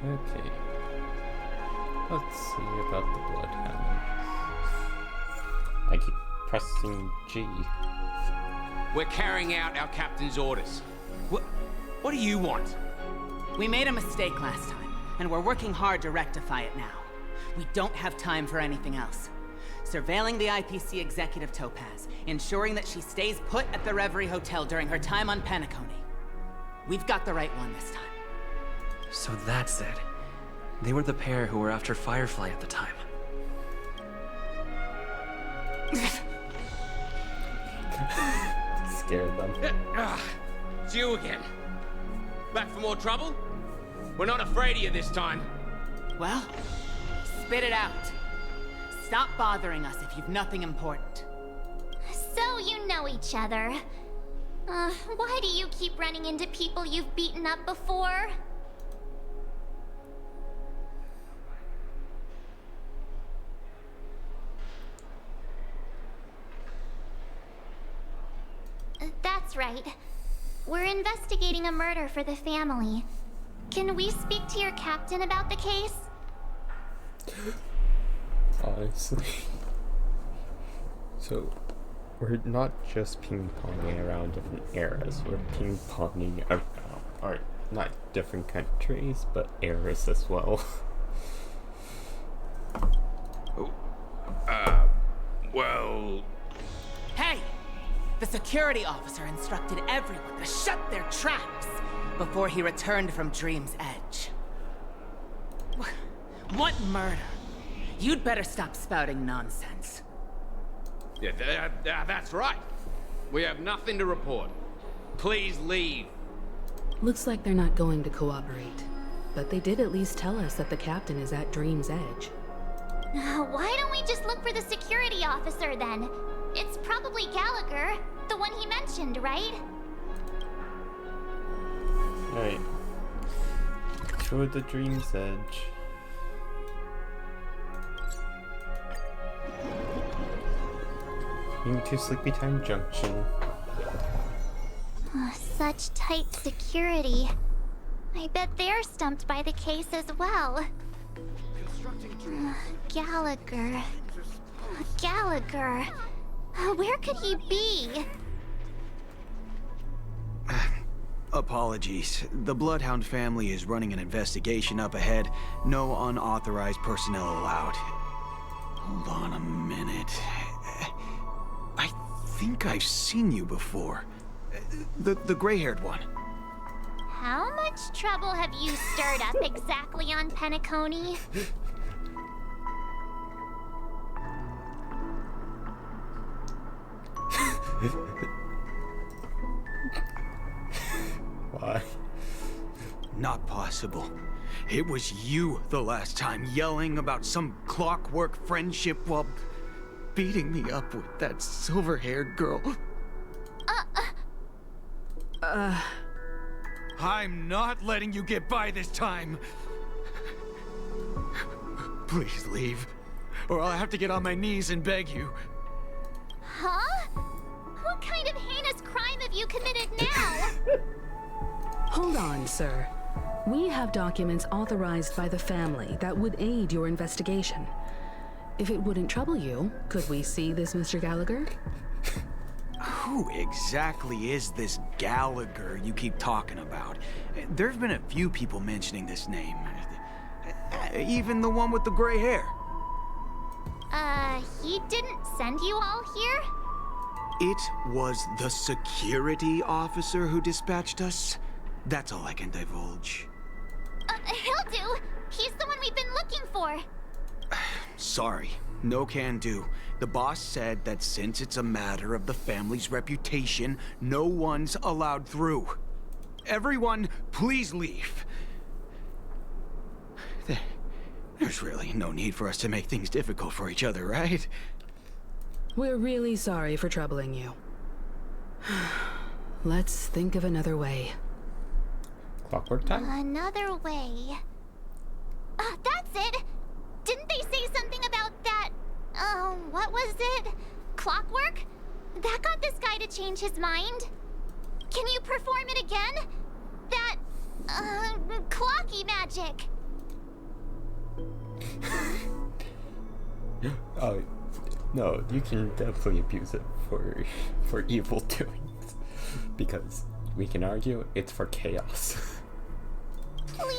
Okay. Let's see about the Bloodhound. I keep pressing G. We're carrying out our captain's orders. What do you want? We made a mistake last time, and we're working hard to rectify it now. We don't have time for anything else. Surveilling the IPC executive Topaz, ensuring that she stays put at the Reverie Hotel during her time on Penacony. We've got the right one this time. So that's it. They were the pair who were after Firefly at the time. Scared them. It's you again. Back for more trouble? We're not afraid of you this time. Well, spit it out. Stop bothering us if you've nothing important. So you know each other. Why do you keep running into people you've beaten up before? That's right. We're investigating a murder for the family. Can we speak to your captain about the case? Honestly. So, we're not just ping-ponging around different eras, we're ping-ponging around, or not different countries, but eras as well. Well... Hey! The security officer instructed everyone to shut their traps before he returned from Dream's Edge. What murder? You'd better stop spouting nonsense. Yeah, that's right. We have nothing to report. Please leave. Looks like they're not going to cooperate. But they did at least tell us that the captain is at Dream's Edge. Why don't we just look for the security officer then? It's probably Gallagher, the one he mentioned, right? Alright. Toward the Dream's Edge. Into Sleepy Time Junction. Such tight security. I bet they're stumped by the case as well. Gallagher. Gallagher. Where could he be? Apologies. The Bloodhound family is running an investigation up ahead. No unauthorized personnel allowed. Hold on a minute. I think I've seen you before. The gray-haired one. How much trouble have you stirred up exactly on Penacony? Why? Not possible. It was you the last time, yelling about some clockwork friendship while beating me up with that silver-haired girl. I'm not letting you get by this time. Please leave, or I'll have to get on my knees and beg you. Huh? What kind of heinous crime have you committed now? Hold on, sir. We have documents authorized by the family that would aid your investigation. If it wouldn't trouble you, could we see this Mr. Gallagher? Who exactly is this Gallagher you keep talking about? There's been a few people mentioning this name. Even the one with the gray hair. He didn't send you all here? It was the security officer who dispatched us. That's all I can divulge. He'll do. He's the one we've been looking for. Sorry, no can do. The boss said that since it's a matter of the family's reputation, no one's allowed through. Everyone, please leave. There's really no need for us to make things difficult for each other, right? We're really sorry for troubling you. Let's think of another way. Clockwork time? Another way. That's it! Didn't they say something about that? What was it? Clockwork? That got this guy to change his mind. Can you perform it again? That, clocky magic. Oh, no, you can definitely abuse it for evil doings. Because we can argue it's for chaos. Please?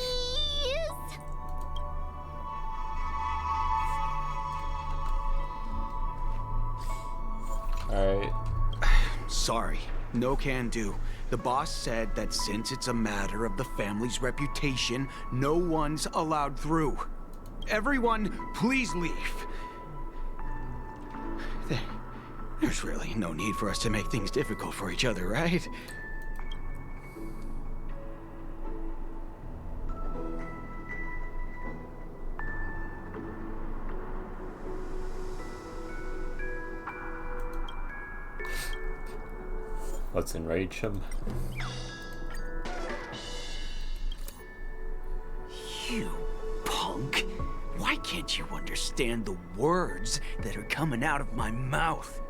Alright. Sorry, no can do. The boss said that since it's a matter of the family's reputation, no one's allowed through. Everyone, please leave. There's really no need for us to make things difficult for each other, right? Let's enrage him. You punk! Why can't you understand the words that are coming out of my mouth?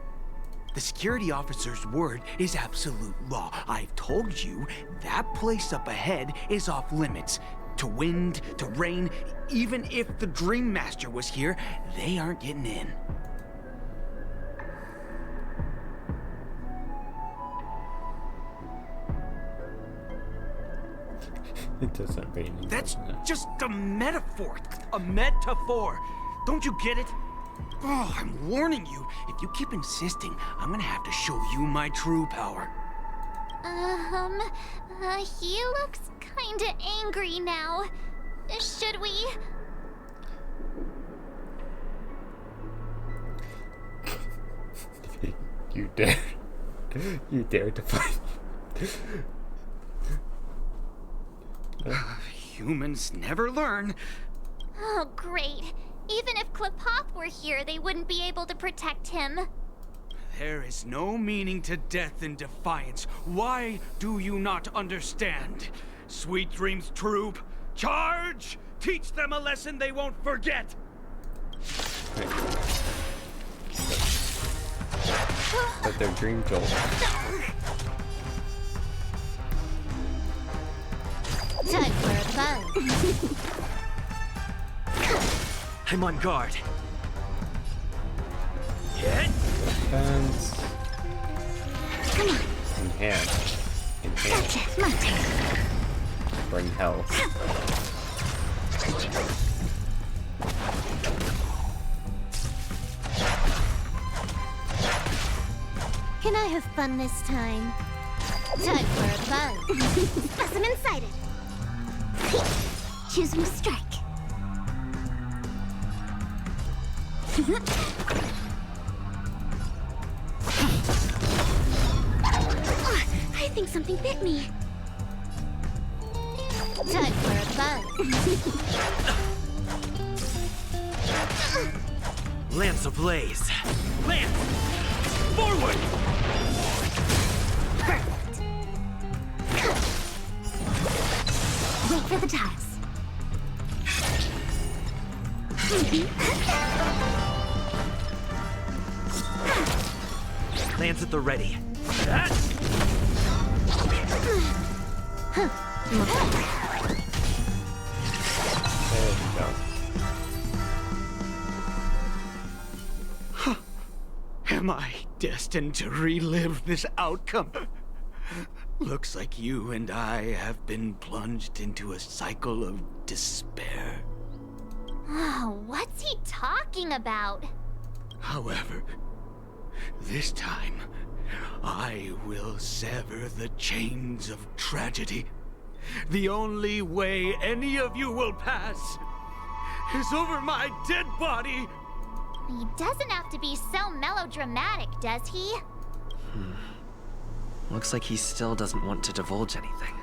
The security officer's word is absolute law. I've told you that place up ahead is off limits. To wind, to rain, even if the Dream Master was here, they aren't getting in. It doesn't rain. That's just a metaphor. A metaphor. Don't you get it? Oh, I'm warning you. If you keep insisting, I'm gonna have to show you my true power. He looks kinda angry now. Should we? You dare. You dare to fight. Humans never learn. Oh, great. Even if Klipop were here, they wouldn't be able to protect him. There is no meaning to death in defiance. Why do you not understand? Sweet Dreams Troop, charge! Teach them a lesson they won't forget! But their dream jolt. Time for a buzz. I'm on guard. Defense. Enhance. Enhance. Bring health. Can I have fun this time? Time for a buzz. Specimen sighted. Choosing strike. I think something bit me. Time for a buzz. Lance ablaze. Lance! Forward! Perfect. Wait for the tiles. Lance at the ready. There we go. Am I destined to relive this outcome? Looks like you and I have been plunged into a cycle of despair. Oh, what's he talking about? However, this time, I will sever the chains of tragedy. The only way any of you will pass is over my dead body. He doesn't have to be so melodramatic, does he? Looks like he still doesn't want to divulge anything.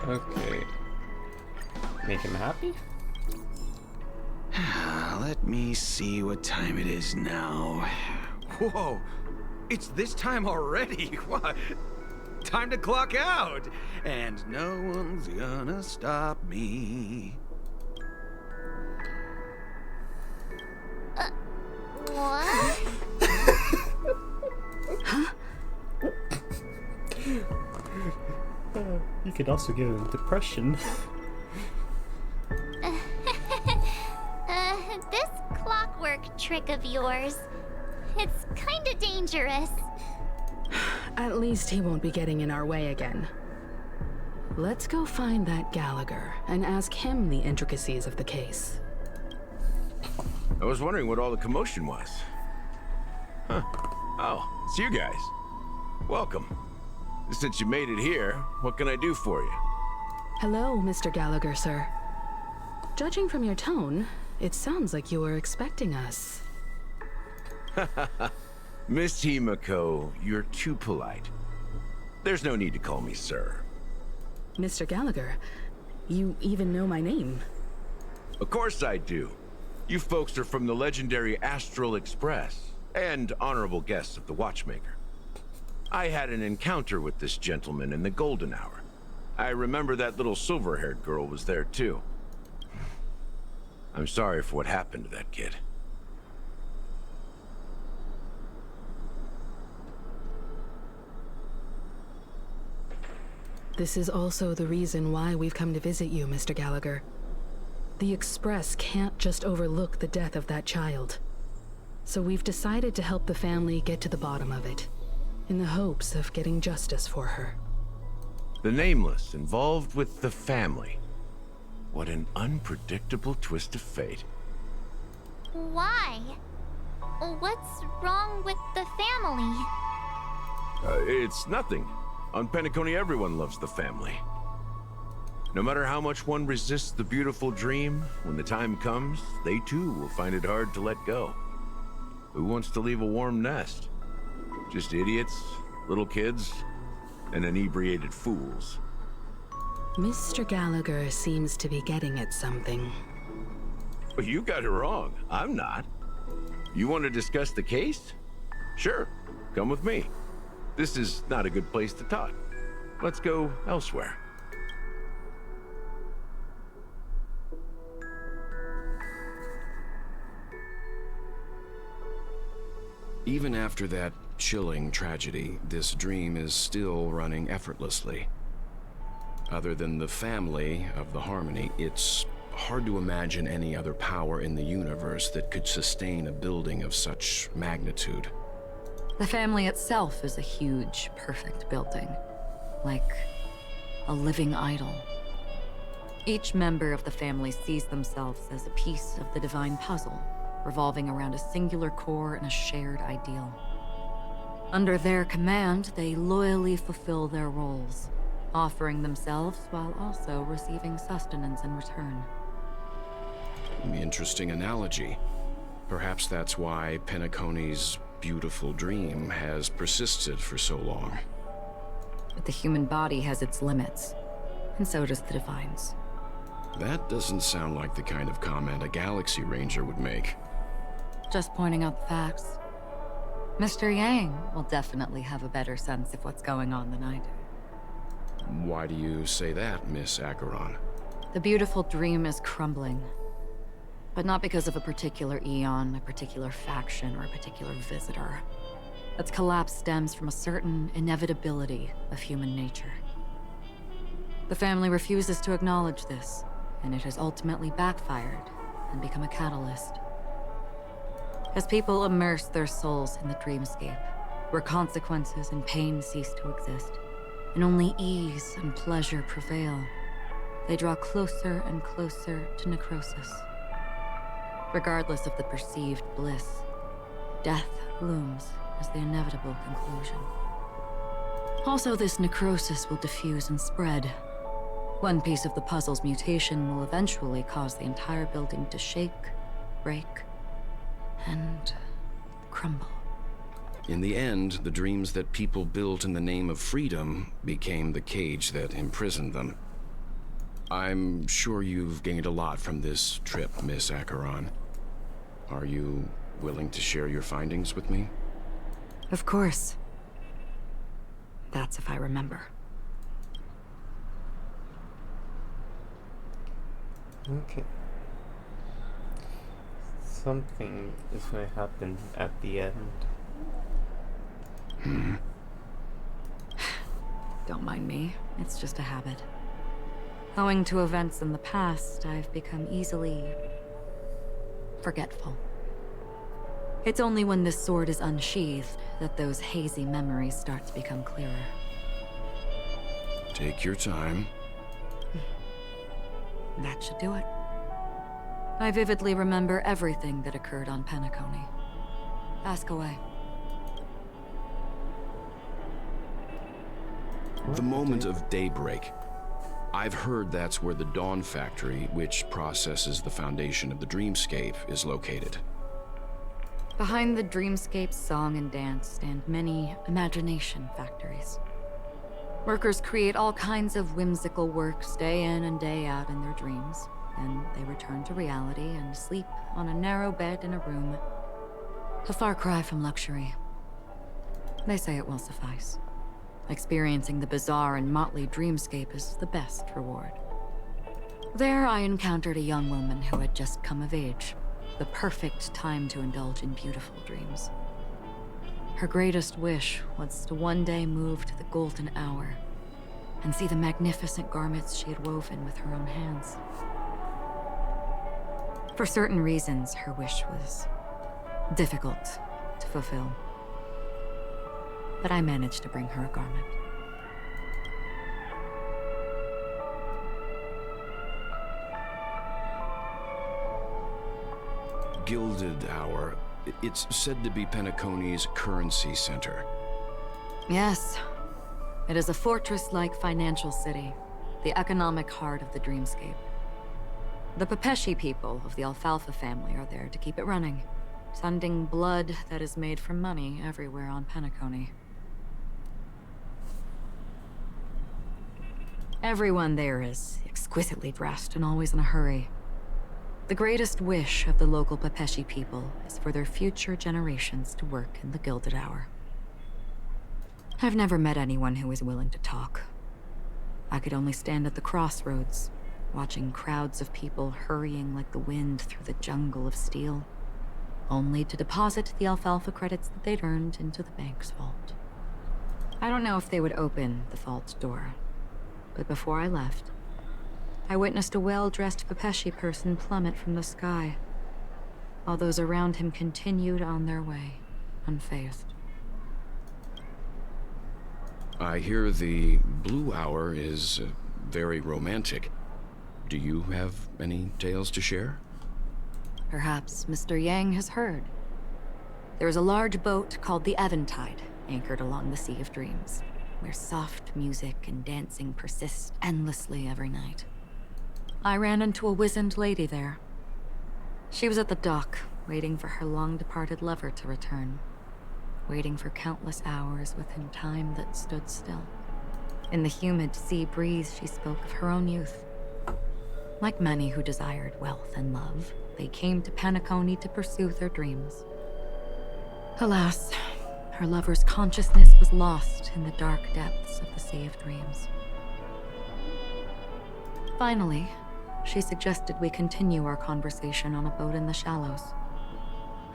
Okay. Make him happy? Let me see what time it is now. Whoa! It's this time already? What? Time to clock out! And no one's gonna stop me. What? You could also give him depression. This clockwork trick of yours, it's kinda dangerous. At least he won't be getting in our way again. Let's go find that Gallagher and ask him the intricacies of the case. I was wondering what all the commotion was. Huh. Oh, it's you guys. Welcome. Since you made it here, what can I do for you? Hello, Mr. Gallagher, sir. Judging from your tone, it sounds like you were expecting us. Miss Himiko, you're too polite. There's no need to call me sir. Mr. Gallagher, you even know my name. Of course I do. You folks are from the legendary Astral Express, and honorable guests of the Watchmaker. I had an encounter with this gentleman in the Golden Hour. I remember that little silver-haired girl was there too. I'm sorry for what happened to that kid. This is also the reason why we've come to visit you, Mr. Gallagher. The Express can't just overlook the death of that child. So we've decided to help the family get to the bottom of it, in the hopes of getting justice for her. The Nameless involved with the family. What an unpredictable twist of fate. Why? What's wrong with the family? It's nothing. On Penacony, everyone loves the family. No matter how much one resists the beautiful dream, when the time comes, they too will find it hard to let go. Who wants to leave a warm nest? Just idiots, little kids, and inebriated fools. Mr. Gallagher seems to be getting at something. Well, you got it wrong. I'm not. You want to discuss the case? Sure, come with me. This is not a good place to talk. Let's go elsewhere. Even after that chilling tragedy, this dream is still running effortlessly. Other than the family of the Harmony, it's hard to imagine any other power in the universe that could sustain a building of such magnitude. The family itself is a huge, perfect building. Like a living idol. Each member of the family sees themselves as a piece of the divine puzzle, revolving around a singular core and a shared ideal. Under their command, they loyally fulfill their roles, offering themselves while also receiving sustenance in return. Interesting analogy. Perhaps that's why Penacony's beautiful dream has persisted for so long. But the human body has its limits, and so does the Divine's. That doesn't sound like the kind of comment a Galaxy Ranger would make. Just pointing out the facts. Mr. Yang will definitely have a better sense of what's going on than I do. Why do you say that, Miss Acheron? The beautiful dream is crumbling. But not because of a particular eon, a particular faction, or a particular visitor. Its collapse stems from a certain inevitability of human nature. The family refuses to acknowledge this, and it has ultimately backfired and become a catalyst. As people immerse their souls in the dreamscape, where consequences and pain cease to exist, and only ease and pleasure prevail, they draw closer and closer to necrosis. Regardless of the perceived bliss, death looms as the inevitable conclusion. Also, this necrosis will diffuse and spread. One piece of the puzzle's mutation will eventually cause the entire building to shake, break, and crumble. In the end, the dreams that people built in the name of freedom became the cage that imprisoned them. I'm sure you've gained a lot from this trip, Miss Acheron. Are you willing to share your findings with me? Of course. That's if I remember. Okay. Something is going to happen at the end. Don't mind me. It's just a habit. Owing to events in the past, I've become easily forgetful. It's only when this sword is unsheathed that those hazy memories start to become clearer. Take your time. That should do it. I vividly remember everything that occurred on Penacony. Ask away. The moment of daybreak. I've heard that's where the Dawn Factory, which processes the foundation of the dreamscape, is located. Behind the dreamscape's song and dance stand many imagination factories. Workers create all kinds of whimsical works day in and day out in their dreams. Then they return to reality and sleep on a narrow bed in a room. A far cry from luxury. They say it will suffice. Experiencing the bizarre and motley dreamscape is the best reward. There I encountered a young woman who had just come of age. The perfect time to indulge in beautiful dreams. Her greatest wish was to one day move to the golden hour and see the magnificent garments she had woven with her own hands. For certain reasons, her wish was difficult to fulfill. But I managed to bring her a garment. Gilded Hour. It's said to be Penacony's currency center. Yes. It is a fortress-like financial city. the economic heart of the dreamscape. The Pepeshi people of the Alfalfa family are there to keep it running, sending blood that is made from money everywhere on Penacony. Everyone there is exquisitely dressed and always in a hurry. The greatest wish of the local Pepeshi people is for their future generations to work in the Gilded Hour. I've never met anyone who is willing to talk. I could only stand at the crossroads, watching crowds of people hurrying like the wind through the jungle of steel, only to deposit the Alfalfa credits that they'd earned into the bank's vault. I don't know if they would open the vault door, but before I left, I witnessed a well-dressed Pepeshi person plummet from the sky, while those around him continued on their way, unfazed. I hear the Blue Hour is very romantic. Do you have any tales to share? Perhaps Mr. Yang has heard. There is a large boat called the Eventide, anchored along the Sea of Dreams, where soft music and dancing persist endlessly every night. I ran into a wizened lady there. She was at the dock, waiting for her long-departed lover to return, waiting for countless hours within time that stood still. In the humid sea breeze, she spoke of her own youth. Like many who desired wealth and love, they came to Penacony to pursue their dreams. Alas, her lover's consciousness was lost in the dark depths of the Sea of Dreams. Finally, she suggested we continue our conversation on a boat in the shallows.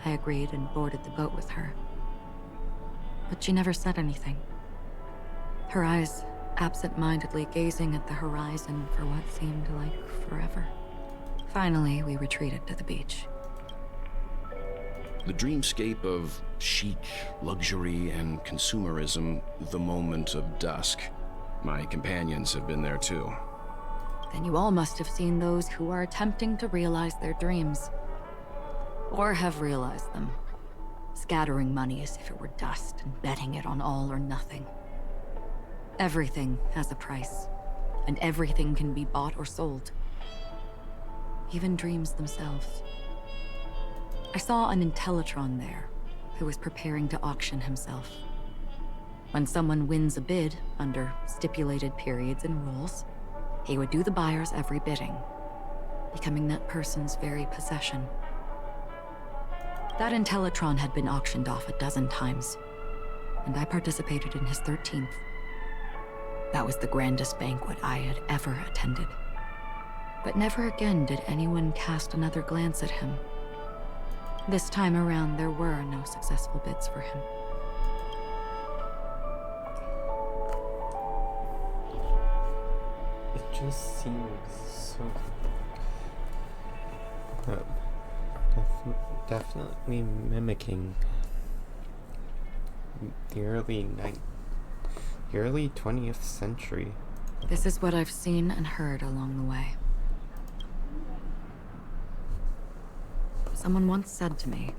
I agreed and boarded the boat with her. But she never said anything. Her eyes absent-mindedly gazing at the horizon for what seemed like forever. Finally, we retreated to the beach. The dreamscape of chic, luxury, and consumerism, the moment of dusk. My companions have been there too. Then you all must have seen those who are attempting to realize their dreams. Or have realized them. Scattering money as if it were dust and betting it on all or nothing. Everything has a price, and everything can be bought or sold. Even dreams themselves. I saw an Intellitron there, who was preparing to auction himself. When someone wins a bid, under stipulated periods and rules, he would do the buyer's every bidding, becoming that person's very possession. That Intellitron had been auctioned off a dozen times, and I participated in his 13th. That was the grandest banquet I had ever attended. But never again did anyone cast another glance at him. This time around, there were no successful bids for him. It just seems so... definitely mimicking the early 20th century. This is what I've seen and heard along the way. Someone once said to me,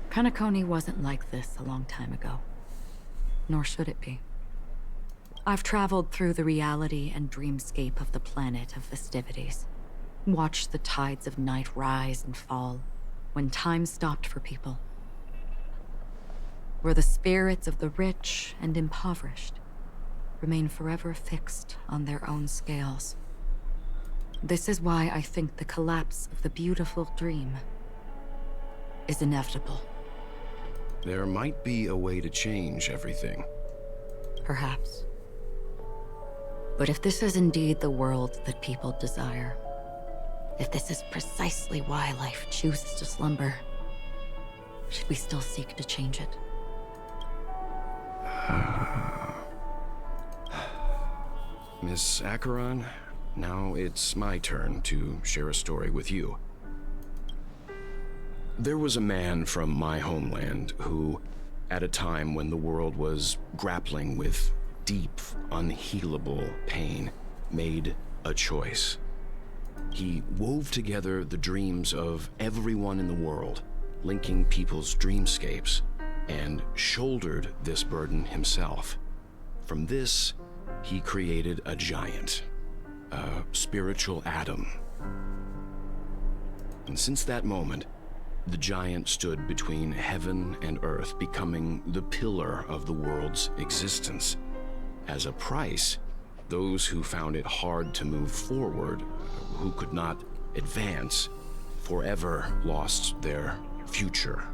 Penacony wasn't like this a long time ago. Nor should it be. I've traveled through the reality and dreamscape of the planet of festivities. Watched the tides of night rise and fall when time stopped for people. Where the spirits of the rich and impoverished remain forever fixed on their own scales. This is why I think the collapse of the beautiful dream is inevitable. There might be a way to change everything. Perhaps. But if this is indeed the world that people desire, if this is precisely why life chooses to slumber, should we still seek to change it? Miss Acheron, now it's my turn to share a story with you. There was a man from my homeland who, at a time when the world was grappling with deep, unhealable pain, made a choice. He wove together the dreams of everyone in the world, linking people's dreamscapes, and shouldered this burden himself. From this, he created a giant, a spiritual atom. And since that moment, the giant stood between heaven and earth, becoming the pillar of the world's existence. As a price, those who found it hard to move forward, who could not advance, forever lost their future.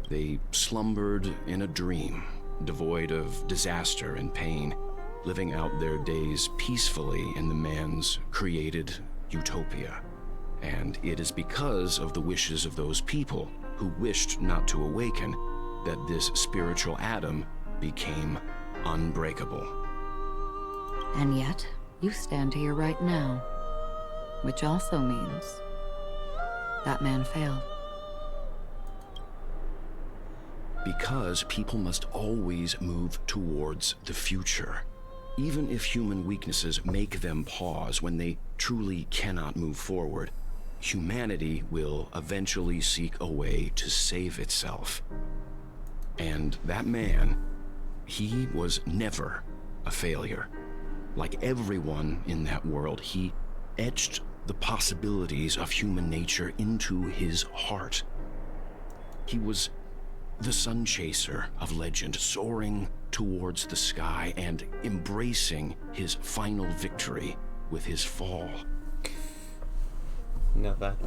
They slumbered in a dream, devoid of disaster and pain, living out their days peacefully in the man's created utopia. And it is because of the wishes of those people who wished not to awaken that this spiritual atom became unbreakable. And yet, you stand here right now. Which also means that man failed. Because people must always move towards the future. Even if human weaknesses make them pause when they truly cannot move forward, humanity will eventually seek a way to save itself. And that man, he was never a failure. Like everyone in that world, he etched the possibilities of human nature into his heart. He was the sun chaser of legend, soaring towards the sky and embracing his final victory with his fall. Now that's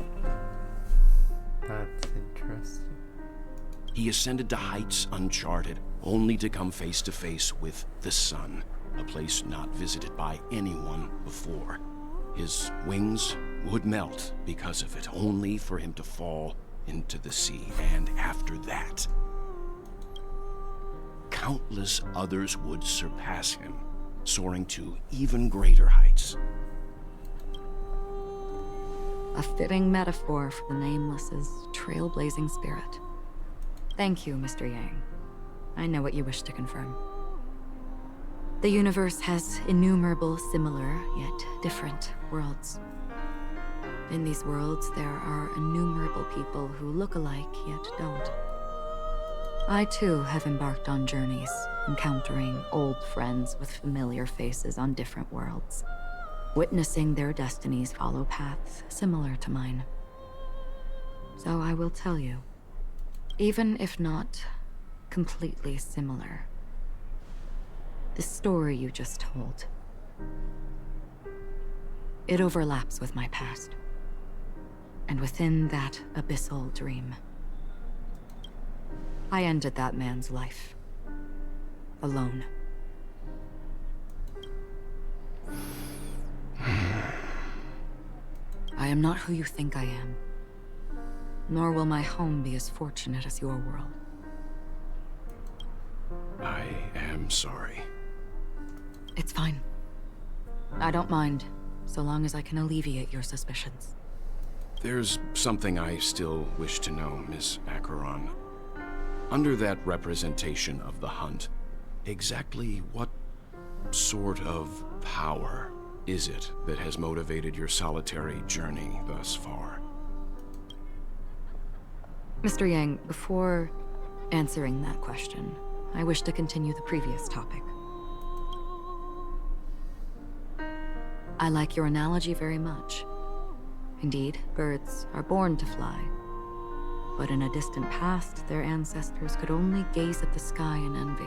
interesting. He ascended to heights uncharted, only to come face to face with the sun, a place not visited by anyone before. His wings would melt because of it, only for him to fall into the sea. And after that, countless others would surpass him, soaring to even greater heights. A fitting metaphor for the Nameless's trailblazing spirit. Thank you, Mr. Yang. I know what you wish to confirm. The universe has innumerable similar, yet different worlds. In these worlds, there are innumerable people who look alike, yet don't. I too have embarked on journeys, encountering old friends with familiar faces on different worlds, witnessing their destinies follow paths similar to mine. So I will tell you, even if not completely similar, the story you just told, it overlaps with my past. And within that abyssal dream, I ended that man's life. Alone. I am not who you think I am. Nor will my home be as fortunate as your world. I am sorry. It's fine. I don't mind, so long as I can alleviate your suspicions. There's something I still wish to know, Miss Acheron. Under that representation of the hunt, exactly what sort of power is it that has motivated your solitary journey thus far? Mr. Yang, before answering that question, I wish to continue the previous topic. I like your analogy very much. Indeed, birds are born to fly. But in a distant past, their ancestors could only gaze at the sky in envy.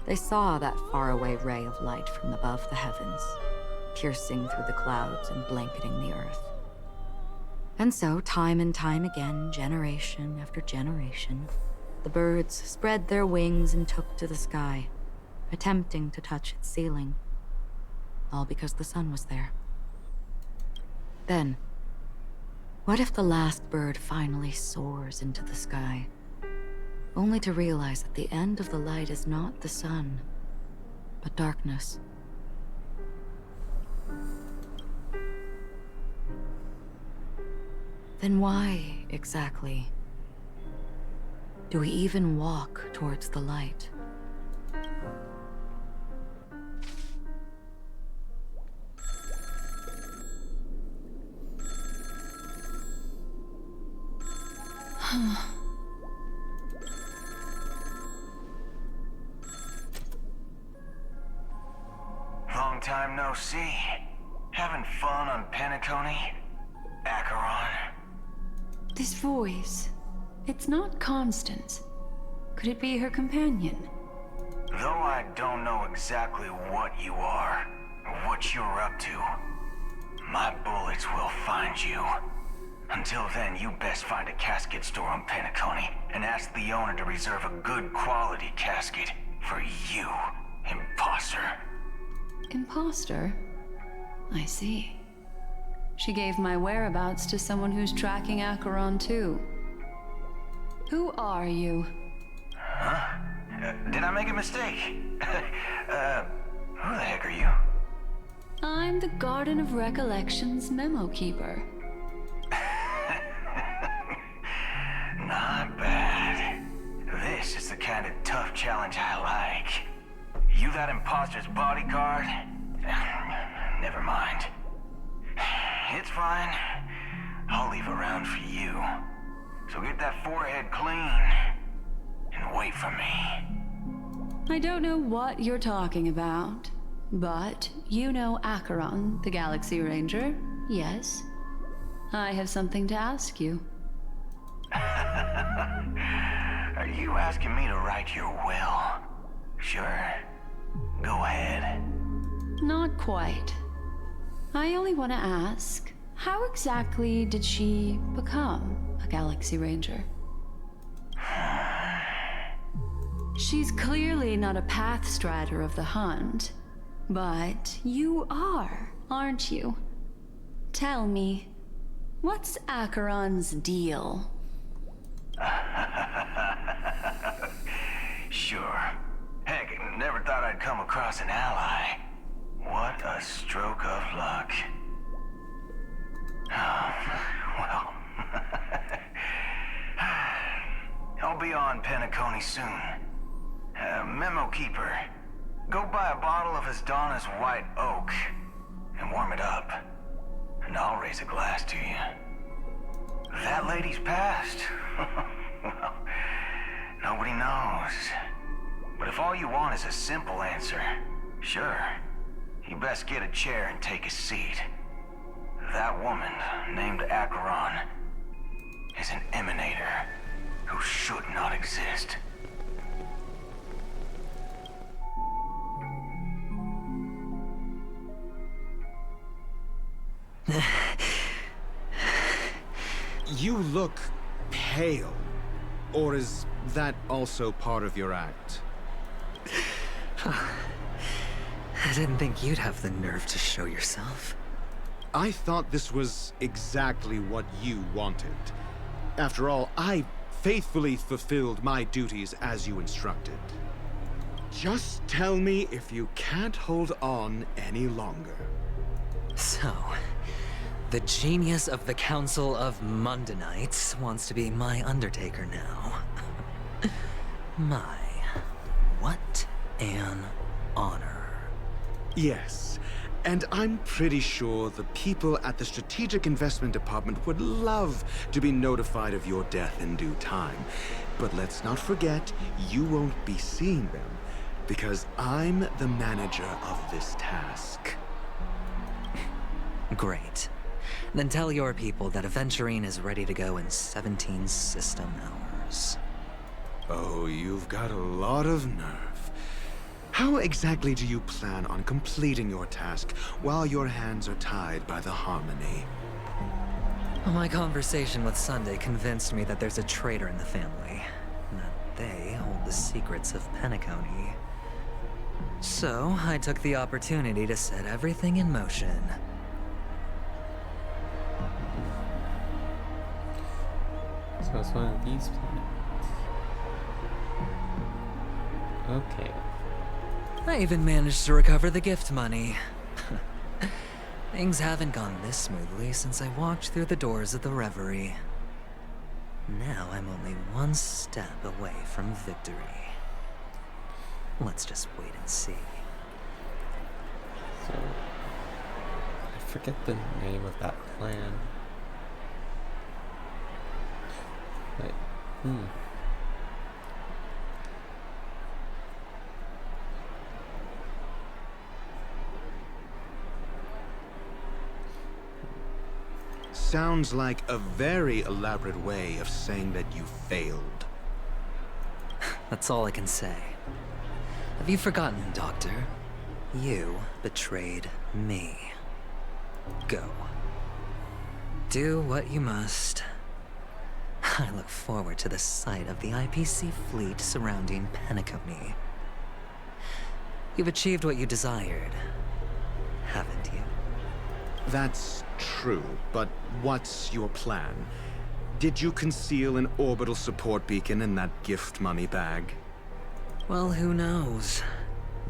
They saw that faraway ray of light from above the heavens, piercing through the clouds and blanketing the earth. And so, time and time again, generation after generation, the birds spread their wings and took to the sky, attempting to touch its ceiling. All because the sun was there. Then, what if the last bird finally soars into the sky, only to realize that the end of the light is not the sun, but darkness? Then why, exactly, do we even walk towards the light? time no see. Having fun on Penacony? Acheron? This voice, it's not Constance. Could it be her companion? Though I don't know exactly what you are, or what you're up to, my bullets will find you. Until then, you best find a casket store on Penacony and ask the owner to reserve a good quality casket for you, imposter. Imposter? I see. She gave my whereabouts to someone who's tracking Acheron too. Who are you? Huh? Did I make a mistake? Who the heck are you? I'm the Garden of Recollection's memo keeper. Not bad. This is the kind of tough challenge I like. You that imposter's bodyguard? Never mind. It's fine. I'll leave a round for you. So get that forehead clean and wait for me. I don't know what you're talking about, but you know Acheron, the Galaxy Ranger, yes? I have something to ask you. Are you asking me to write your will? Sure. Go ahead. Not quite. I only want to ask, how exactly did she become a Galaxy Ranger? She's clearly not a path strider of the Hunt, but you are, aren't you? Tell me, what's Acheron's deal? Sure. Heck, never thought I'd come across an ally. What a stroke of luck. Well, I'll be on Penacony soon. Memo Keeper, go buy a bottle of Asdana's White Oak and warm it up, and I'll raise a glass to you. That lady's passed. Well, nobody knows. But if all you want is a simple answer, sure, you best get a chair and take a seat. That woman, named Acheron, is an emanator who should not exist. You look pale. Or is that also part of your act? I didn't think you'd have the nerve to show yourself. I thought this was exactly what you wanted. After all, I faithfully fulfilled my duties as you instructed. Just tell me if you can't hold on any longer. So, the genius of the Council of Mundanites wants to be my Undertaker now. My, what an honor. Yes, and I'm pretty sure the people at the Strategic Investment Department would love to be notified of your death in due time. But let's not forget, you won't be seeing them, because I'm the manager of this task. Great. Then tell your people that Aventurine is ready to go in 17 system hours. Oh, you've got a lot of nerve. How exactly do you plan on completing your task while your hands are tied by the Harmony? My conversation with Sunday convinced me that there's a traitor in the family, and that they hold the secrets of Penacony. So, I took the opportunity to set everything in motion. So it's one of these planets. Okay. I even managed to recover the gift money. Things haven't gone this smoothly since I walked through the doors of the Reverie. Now I'm only one step away from victory. Let's just wait and see. So, I forget the name of that clan. But, sounds like a very elaborate way of saying that you failed. That's all I can say. Have you forgotten, Doctor? You betrayed me. Go. Do what you must. I look forward to the sight of the IPC fleet surrounding Penacony. You've achieved what you desired, haven't you? That's true, but what's your plan? Did you conceal an orbital support beacon in that gift money bag? Well, who knows?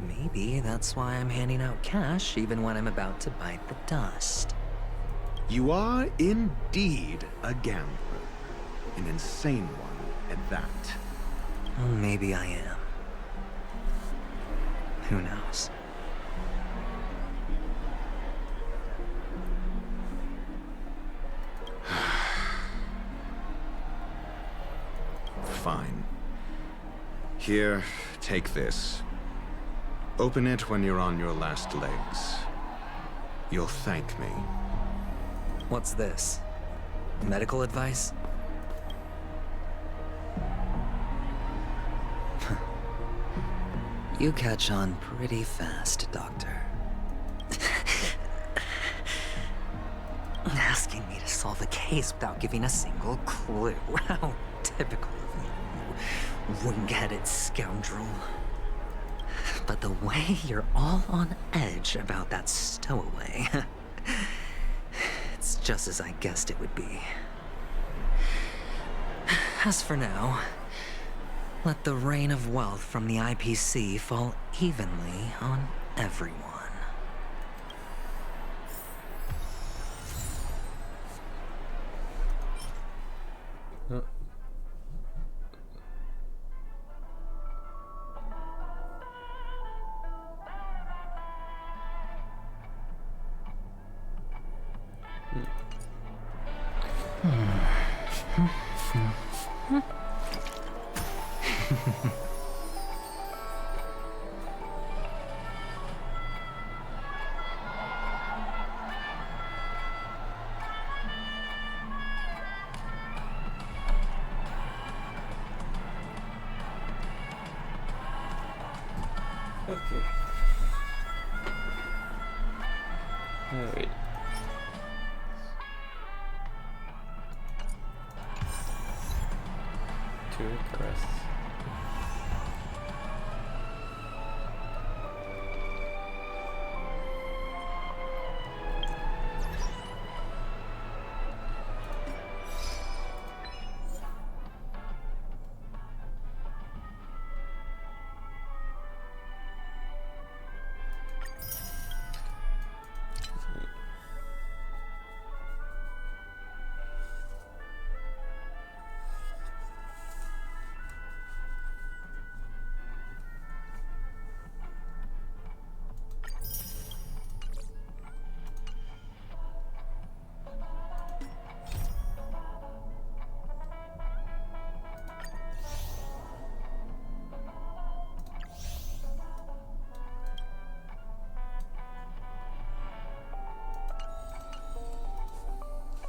Maybe that's why I'm handing out cash even when I'm about to bite the dust. You are indeed a gambler. An insane one at that. Well, maybe I am. Who knows? Fine. Here, take this. Open it when you're on your last legs. You'll thank me. What's this? Medical advice? You catch on pretty fast, Doctor. Asking me to solve a case without giving a single clue. How typical of you, wing-headed scoundrel. But the way you're all on edge about that stowaway, it's just as I guessed it would be. As for now, let the rain of wealth from the IPC fall evenly on everyone. Okay. Alright. Two requests.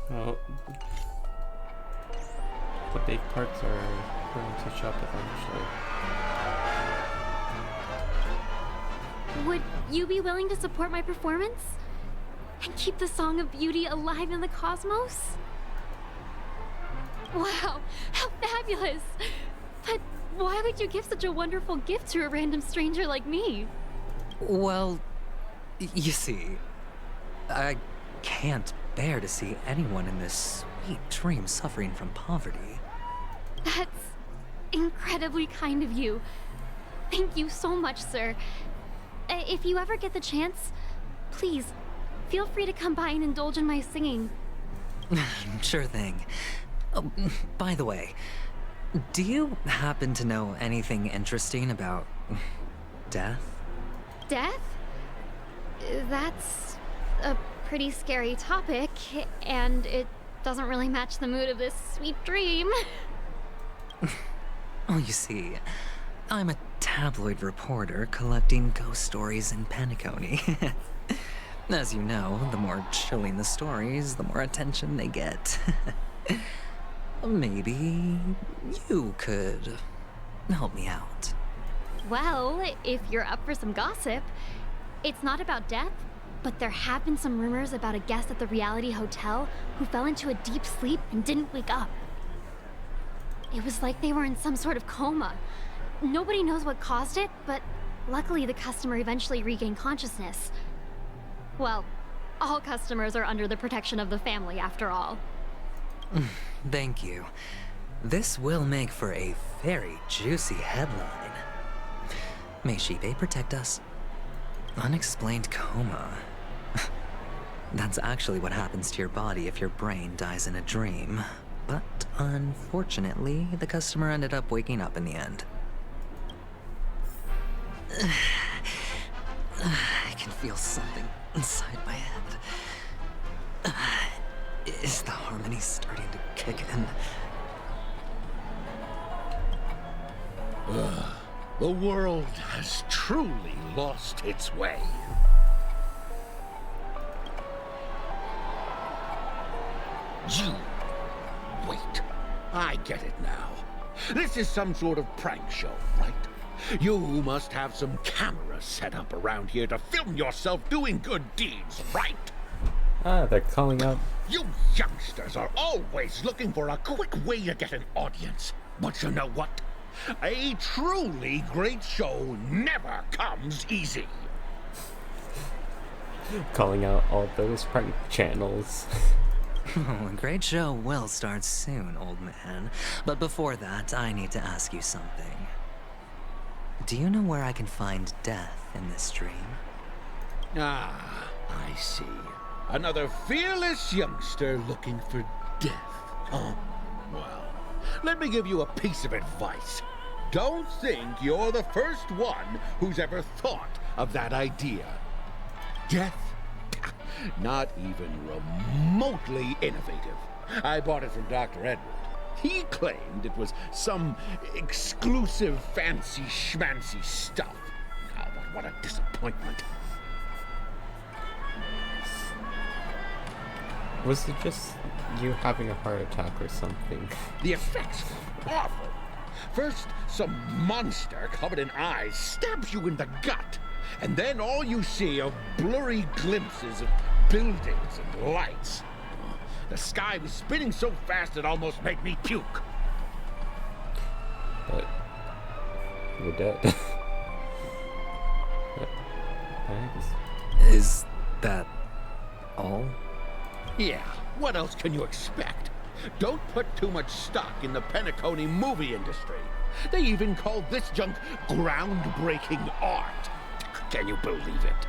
Well, the big parts are going to shop eventually. Would you be willing to support my performance? And keep the Song of Beauty alive in the cosmos? Wow, how fabulous! But why would you give such a wonderful gift to a random stranger like me? Well, you see, I can't bear to see anyone in this sweet dream suffering from poverty. That's incredibly kind of you. Thank you so much, sir. If you ever get the chance, please, feel free to come by and indulge in my singing. Sure thing. Oh, by the way, do you happen to know anything interesting about death? Death? That's a pretty scary topic, and it doesn't really match the mood of this sweet dream. Oh, you see, I'm a tabloid reporter collecting ghost stories in Penacony. As you know, the more chilling the stories, the more attention they get. Maybe you could help me out. Well, if you're up for some gossip, it's not about death, but there have been some rumors about a guest at the Reality Hotel who fell into a deep sleep and didn't wake up. It was like they were in some sort of coma. Nobody knows what caused it, but luckily the customer eventually regained consciousness. Well, all customers are under the protection of the family, after all. Thank you. This will make for a very juicy headline. May Shibe protect us. Unexplained coma. That's actually what happens to your body if your brain dies in a dream. But unfortunately, the customer ended up waking up in the end. I can feel something inside my head. Is the harmony starting to kick in? The world has truly lost its way. You... wait. I get it now. This is some sort of prank show, right? You must have some cameras set up around here to film yourself doing good deeds, right? Ah, they're calling out. You youngsters are always looking for a quick way to get an audience. But you know what? A truly great show never comes easy. Calling out all those prank channels. Oh, a great show will start soon, old man. But before that, I need to ask you something. Do you know where I can find death in this dream? Ah, I see. Another fearless youngster looking for death, huh? Well, let me give you a piece of advice. Don't think you're the first one who's ever thought of that idea. Death? Not even remotely innovative. I bought it from Dr. Edward. He claimed it was some exclusive fancy schmancy stuff. Oh, what a disappointment. Was it just you having a heart attack or something? The effects were awful. First, some monster covered in eyes stabs you in the gut. And then all you see are blurry glimpses of buildings and lights. The sky was spinning so fast it almost made me puke. But we're dead. Thanks. Is that all? Yeah, what else can you expect? Don't put too much stock in the Penacony movie industry. They even call this junk groundbreaking art. Can you believe it?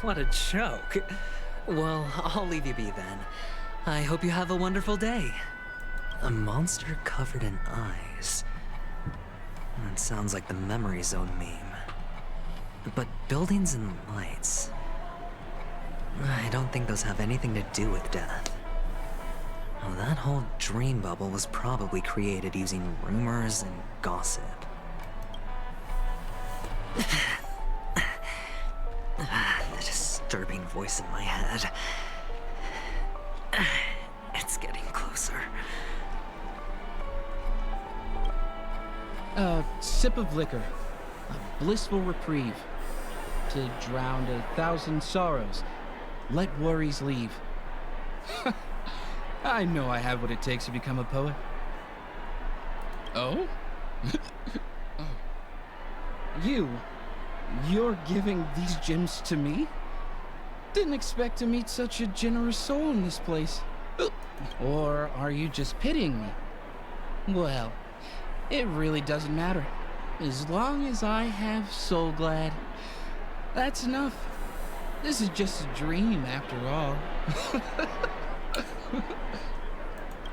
What a joke. Well, I'll leave you be then. I hope you have a wonderful day. A monster covered in eyes. That sounds like the Memory Zone meme. But buildings and lights... I don't think those have anything to do with death. Well, that whole dream bubble was probably created using rumors and gossip. The disturbing voice in my head. It's getting closer. A sip of liquor. A blissful reprieve. To drown 1,000 sorrows. Let worries leave. I know I have what it takes to become a poet. Oh? Oh. You're giving these gems to me? Didn't expect to meet such a generous soul in this place. Or are you just pitying me? Well, it really doesn't matter. As long as I have Soulglad, that's enough. This is just a dream after all.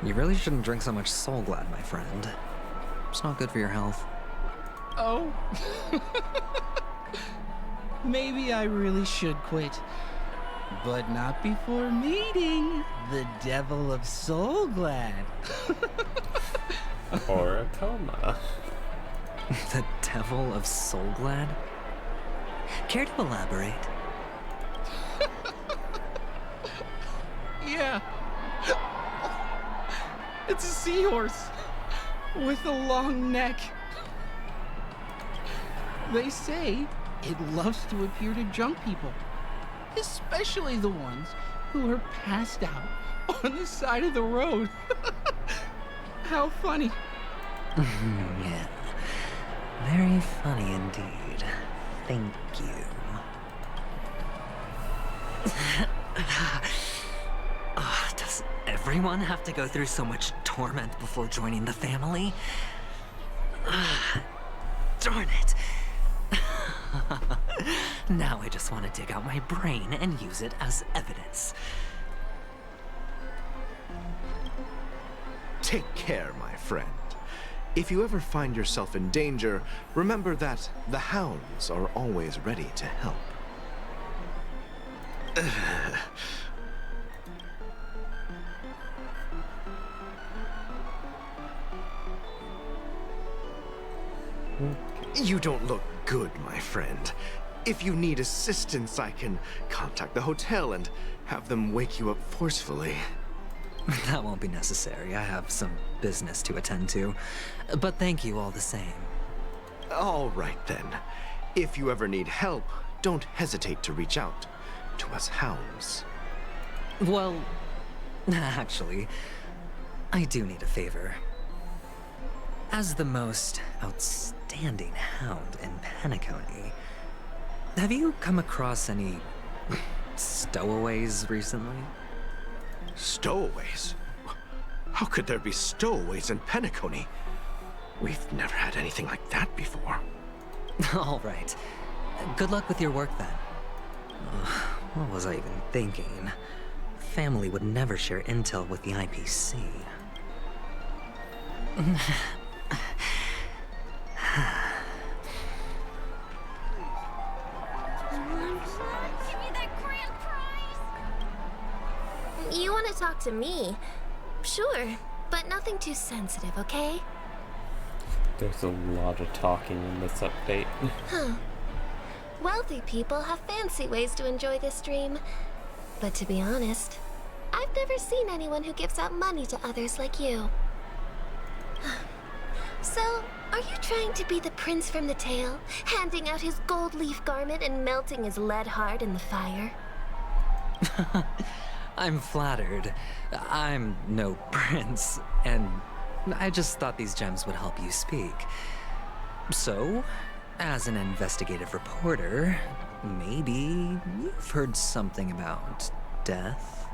You really shouldn't drink so much Soulglad, my friend. It's not good for your health. Oh? Maybe I really should quit. But not before meeting the Devil of Soulglad. Or a coma. The Devil of Soulglad? Care to elaborate? yeah. It's a seahorse with a long neck. They say it loves to appear to drunk people, especially the ones who are passed out on the side of the road. How funny. Yeah. Very funny indeed. Thank you. Does everyone have to go through so much torment before joining the family? Darn it. Now I just want to dig out my brain and use it as evidence. Take care, my friend. If you ever find yourself in danger, remember that the hounds are always ready to help. You don't look good, my friend. If you need assistance, I can contact the hotel and have them wake you up forcefully. That won't be necessary. I have some business to attend to. But thank you all the same. All right, then. If you ever need help, don't hesitate to reach out to us hounds. Well, actually, I do need a favor. As the most outstanding hound in Penacony, have you come across any stowaways recently? Stowaways? How could there be stowaways in Penacony? We've never had anything like that before. All right. Good luck with your work, then. What was I even thinking? Family would never share intel with the IPC. You want to talk to me? Sure, but nothing too sensitive, okay? There's a lot of talking in this update. Huh. Wealthy people have fancy ways to enjoy this dream. But to be honest, I've never seen anyone who gives out money to others like you. So, are you trying to be the prince from the tale, handing out his gold leaf garment and melting his lead heart in the fire? I'm flattered. I'm no prince, and I just thought these gems would help you speak. So, as an investigative reporter, maybe you've heard something about death?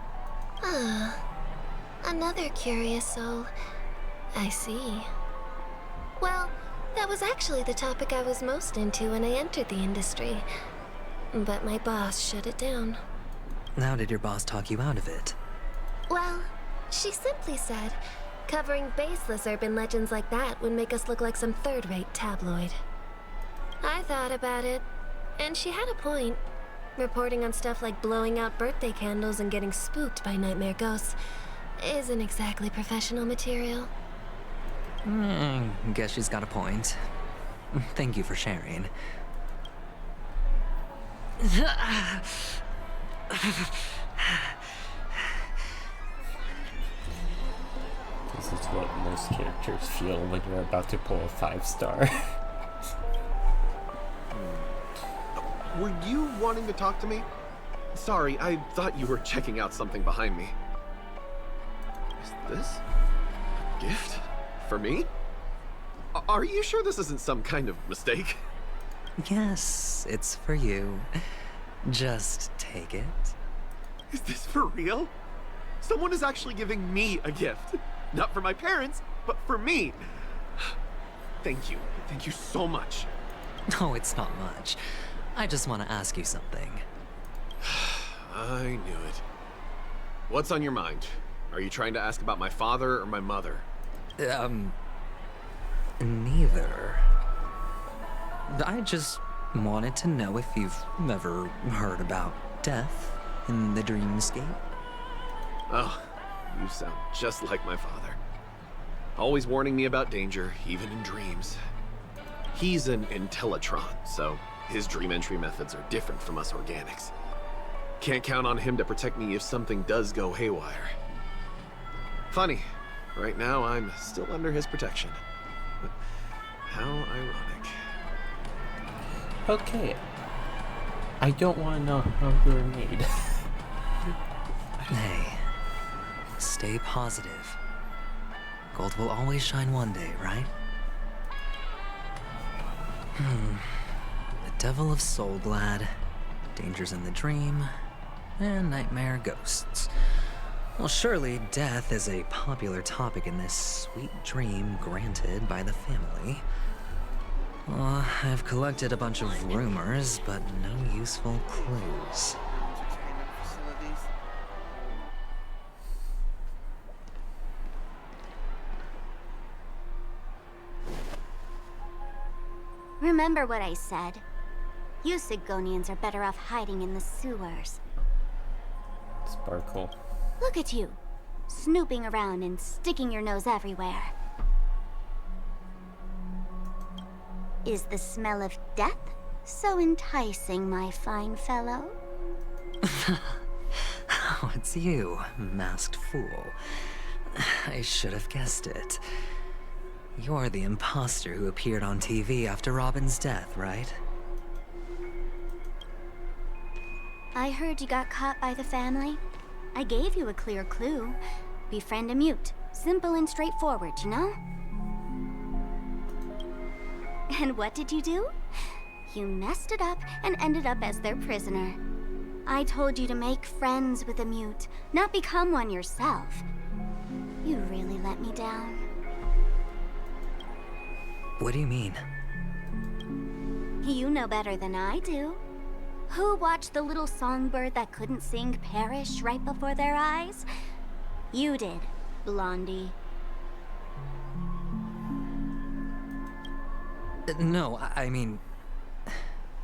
Another curious soul. I see. Well, that was actually the topic I was most into when I entered the industry. But my boss shut it down. How did your boss talk you out of it? Well, she simply said, covering baseless urban legends like that would make us look like some third-rate tabloid. I thought about it, and she had a point. Reporting on stuff like blowing out birthday candles and getting spooked by nightmare ghosts isn't exactly professional material. Guess she's got a point. Thank you for sharing. This is what most characters feel when you're about to pull a 5-star. Were you wanting to talk to me? Sorry, I thought you were checking out something behind me. Is this a gift? For me? Are you sure this isn't some kind of mistake? Yes, it's for you. Just take it. Is this for real? Someone is actually giving me a gift. Not for my parents, but for me. Thank you. Thank you so much. No, it's not much. I just want to ask you something. I knew it. What's on your mind? Are you trying to ask about my father or my mother? Neither. I just wanted to know if you've ever heard about death in the dreamscape. Oh, you sound just like my father. Always warning me about danger, even in dreams. He's an Intellitron, so his dream entry methods are different from us organics. Can't count on him to protect me if something does go haywire. Funny, right now I'm still under his protection. How ironic. Okay. I don't want to know how you were made. Hey, stay positive. Gold will always shine one day, right? The Devil of Soulglad, Dangers in the Dream, and Nightmare Ghosts. Well, surely death is a popular topic in this sweet dream granted by the family. I've collected a bunch of rumors, but no useful clues. Remember what I said. You Sigonians are better off hiding in the sewers. Sparkle. Look at you, snooping around and sticking your nose everywhere. Is the smell of death so enticing, my fine fellow? Oh, it's you, masked fool. I should have guessed it. You're the imposter who appeared on TV after Robin's death, right? I heard you got caught by the family. I gave you a clear clue. Befriend a mute. Simple and straightforward, you know? And what did you do? You messed it up and ended up as their prisoner. I told you to make friends with a mute, not become one yourself. You really let me down. What do you mean? You know better than I do. Who watched the little songbird that couldn't sing perish right before their eyes? You did, Blondie. No, I mean...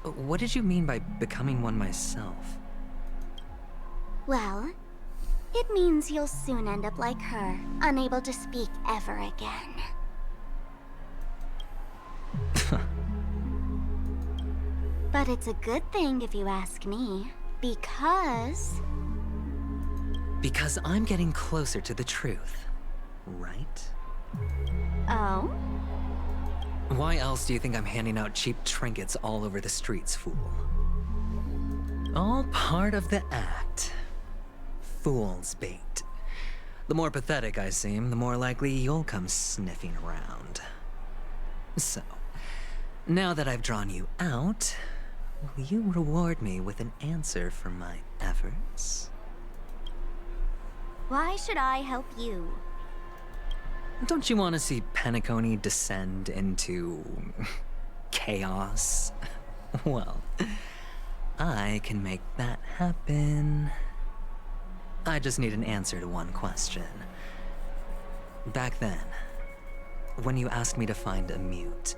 What did you mean by becoming one myself? Well, it means you'll soon end up like her, unable to speak ever again. But it's a good thing if you ask me, because... Because I'm getting closer to the truth, right? Oh? Why else do you think I'm handing out cheap trinkets all over the streets, fool? All part of the act. Fool's bait. The more pathetic I seem, the more likely you'll come sniffing around. So, now that I've drawn you out, will you reward me with an answer for my efforts? Why should I help you? Don't you want to see Penacony descend into... chaos? Well, I can make that happen. I just need an answer to one question. Back then, when you asked me to find a mute,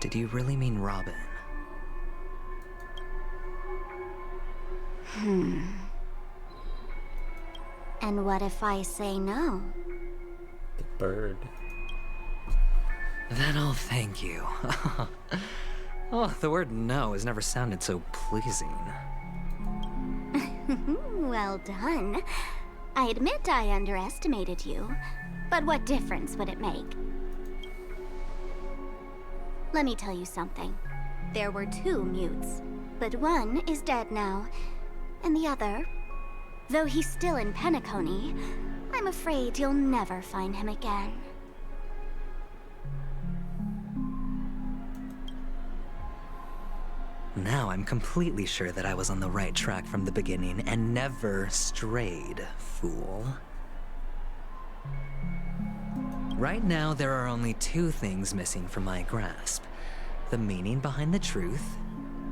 did you really mean Robin? And what if I say no? The bird. Then I'll thank you. Oh, the word no has never sounded so pleasing. Well done. I admit I underestimated you, but what difference would it make? Let me tell you something. There were 2 mutes, but one is dead now, and the other, though he's still in Penacony, I'm afraid you'll never find him again. Now I'm completely sure that I was on the right track from the beginning and never strayed, fool. Right now, there are only 2 things missing from my grasp. The meaning behind the truth,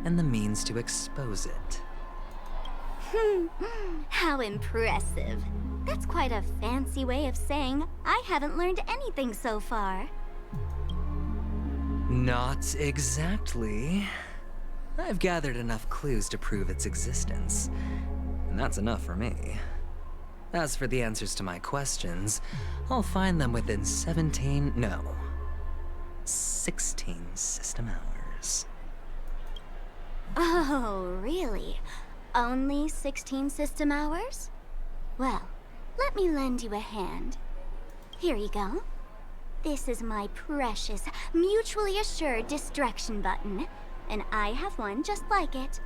and the means to expose it. How impressive. That's quite a fancy way of saying I haven't learned anything so far. Not exactly. I've gathered enough clues to prove its existence, and that's enough for me. As for the answers to my questions, I'll find them within 16 system hours. Oh, really? Only 16 system hours? Well, let me lend you a hand. Here you go. This is my precious, mutually assured destruction button, and I have one just like it.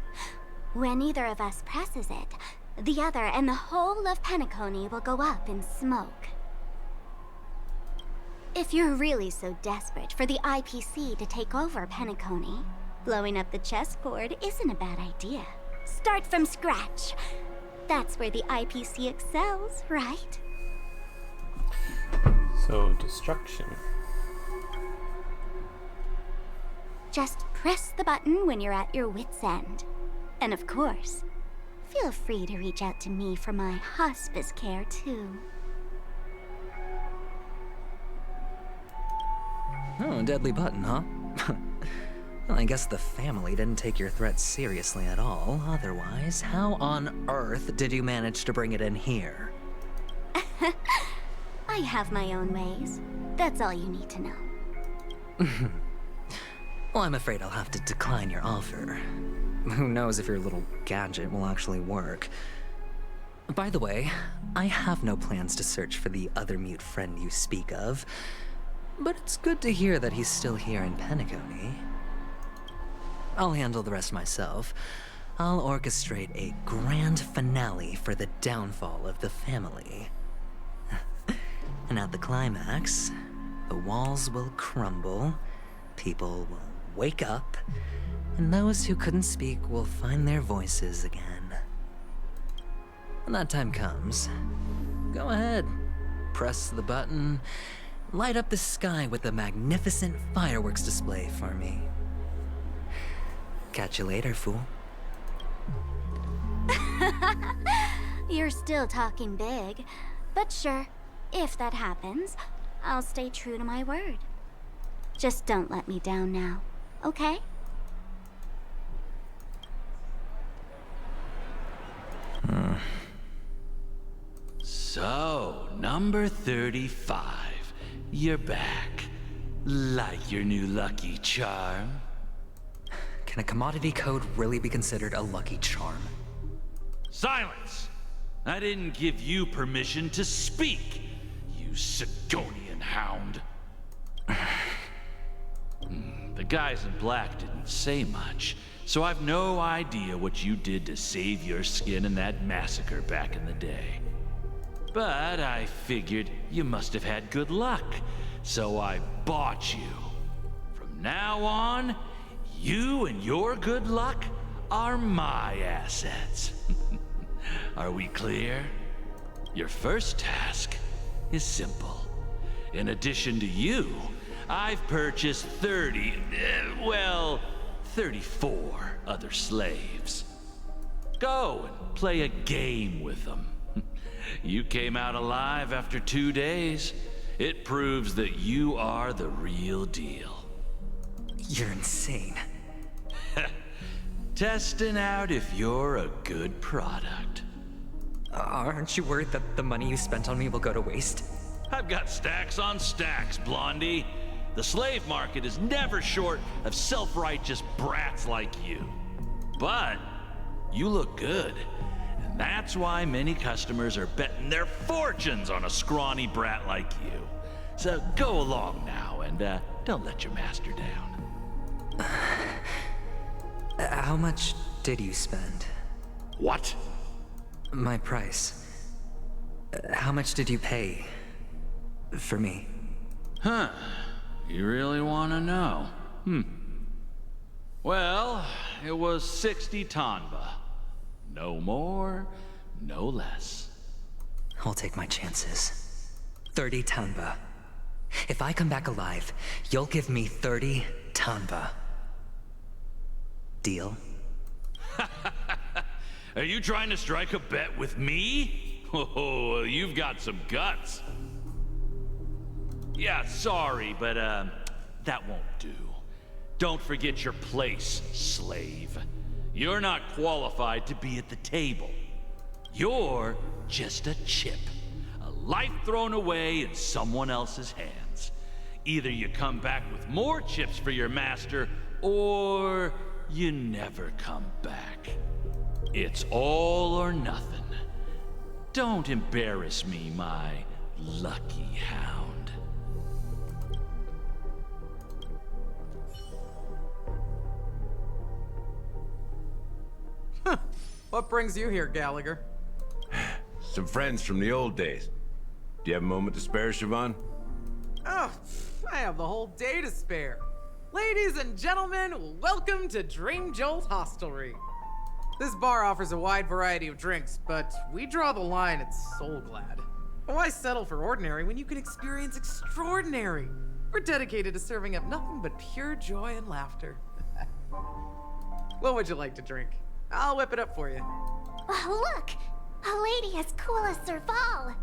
When either of us presses it, the other and the whole of Penacony will go up in smoke. If you're really so desperate for the IPC to take over Penacony, blowing up the chessboard isn't a bad idea. Start from scratch. That's where the IPC excels, right? So, destruction. Just press the button when you're at your wit's end. And of course, feel free to reach out to me for my hospice care, too. Oh, deadly button, huh? Well, I guess the family didn't take your threat seriously at all. Otherwise, how on earth did you manage to bring it in here? I have my own ways. That's all you need to know. Well, I'm afraid I'll have to decline your offer. Who knows if your little gadget will actually work. By the way, I have no plans to search for the other mute friend you speak of. But it's good to hear that he's still here in Penacony. I'll handle the rest myself. I'll orchestrate a grand finale for the downfall of the family. And at the climax, the walls will crumble, people will wake up, and those who couldn't speak will find their voices again. When that time comes, go ahead, press the button, light up the sky with a magnificent fireworks display for me. Catch you later, fool. You're still talking big, but sure, if that happens, I'll stay true to my word. Just don't let me down now, okay? So, number 35. You're back. Like your new lucky charm? Can a commodity code really be considered a lucky charm? Silence! I didn't give you permission to speak, you Sigonian hound. The guys in black didn't say much, so I've no idea what you did to save your skin in that massacre back in the day. But I figured you must have had good luck, so I bought you. From now on, you and your good luck are my assets. Are we clear? Your first task is simple. In addition to you, I've purchased 34 other slaves. Go and play a game with them. You came out alive after 2 days. It proves that you are the real deal. You're insane. Testing out if you're a good product. Aren't you worried that the money you spent on me will go to waste? I've got stacks on stacks, Blondie. The slave market is never short of self-righteous brats like you. But you look good. And that's why many customers are betting their fortunes on a scrawny brat like you. So go along now and don't let your master down. How much did you spend? What? My price. How much did you pay for me? Huh. You really want to know? Well, it was 60 tanba. No more, no less. I'll take my chances. 30 tanba. If I come back alive, you'll give me 30 tanba. Deal? Are you trying to strike a bet with me? Oh, you've got some guts. Yeah, sorry, but that won't do. Don't forget your place, slave. You're not qualified to be at the table. You're just a chip. A life thrown away in someone else's hands. Either you come back with more chips for your master, or you never come back. It's all or nothing. Don't embarrass me, my lucky hound. What brings you here, Gallagher? Some friends from the old days. Do you have a moment to spare, Siobhan? Oh, I have the whole day to spare. Ladies and gentlemen, welcome to Dream Jolt Hostelry. This bar offers a wide variety of drinks, but we draw the line at Soulglad. Why settle for ordinary when you can experience extraordinary? We're dedicated to serving up nothing but pure joy and laughter. What would you like to drink? I'll whip it up for you. Oh, look! A lady as cool as Serval.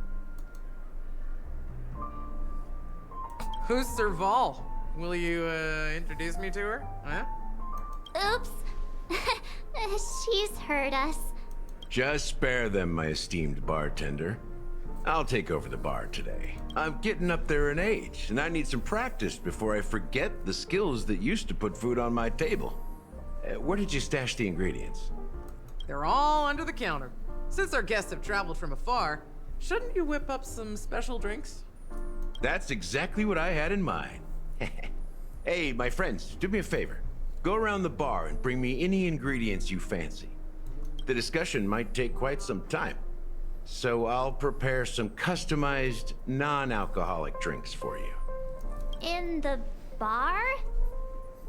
Who's Serval? Will you, introduce me to her? Huh? Oops. She's heard us. Just spare them, my esteemed bartender. I'll take over the bar today. I'm getting up there in age, and I need some practice before I forget the skills that used to put food on my table. Where did you stash the ingredients? They're all under the counter. Since our guests have traveled from afar, shouldn't you whip up some special drinks? That's exactly what I had in mind. Hey, my friends, do me a favor. Go around the bar and bring me any ingredients you fancy. The discussion might take quite some time, so I'll prepare some customized, non-alcoholic drinks for you. In the bar?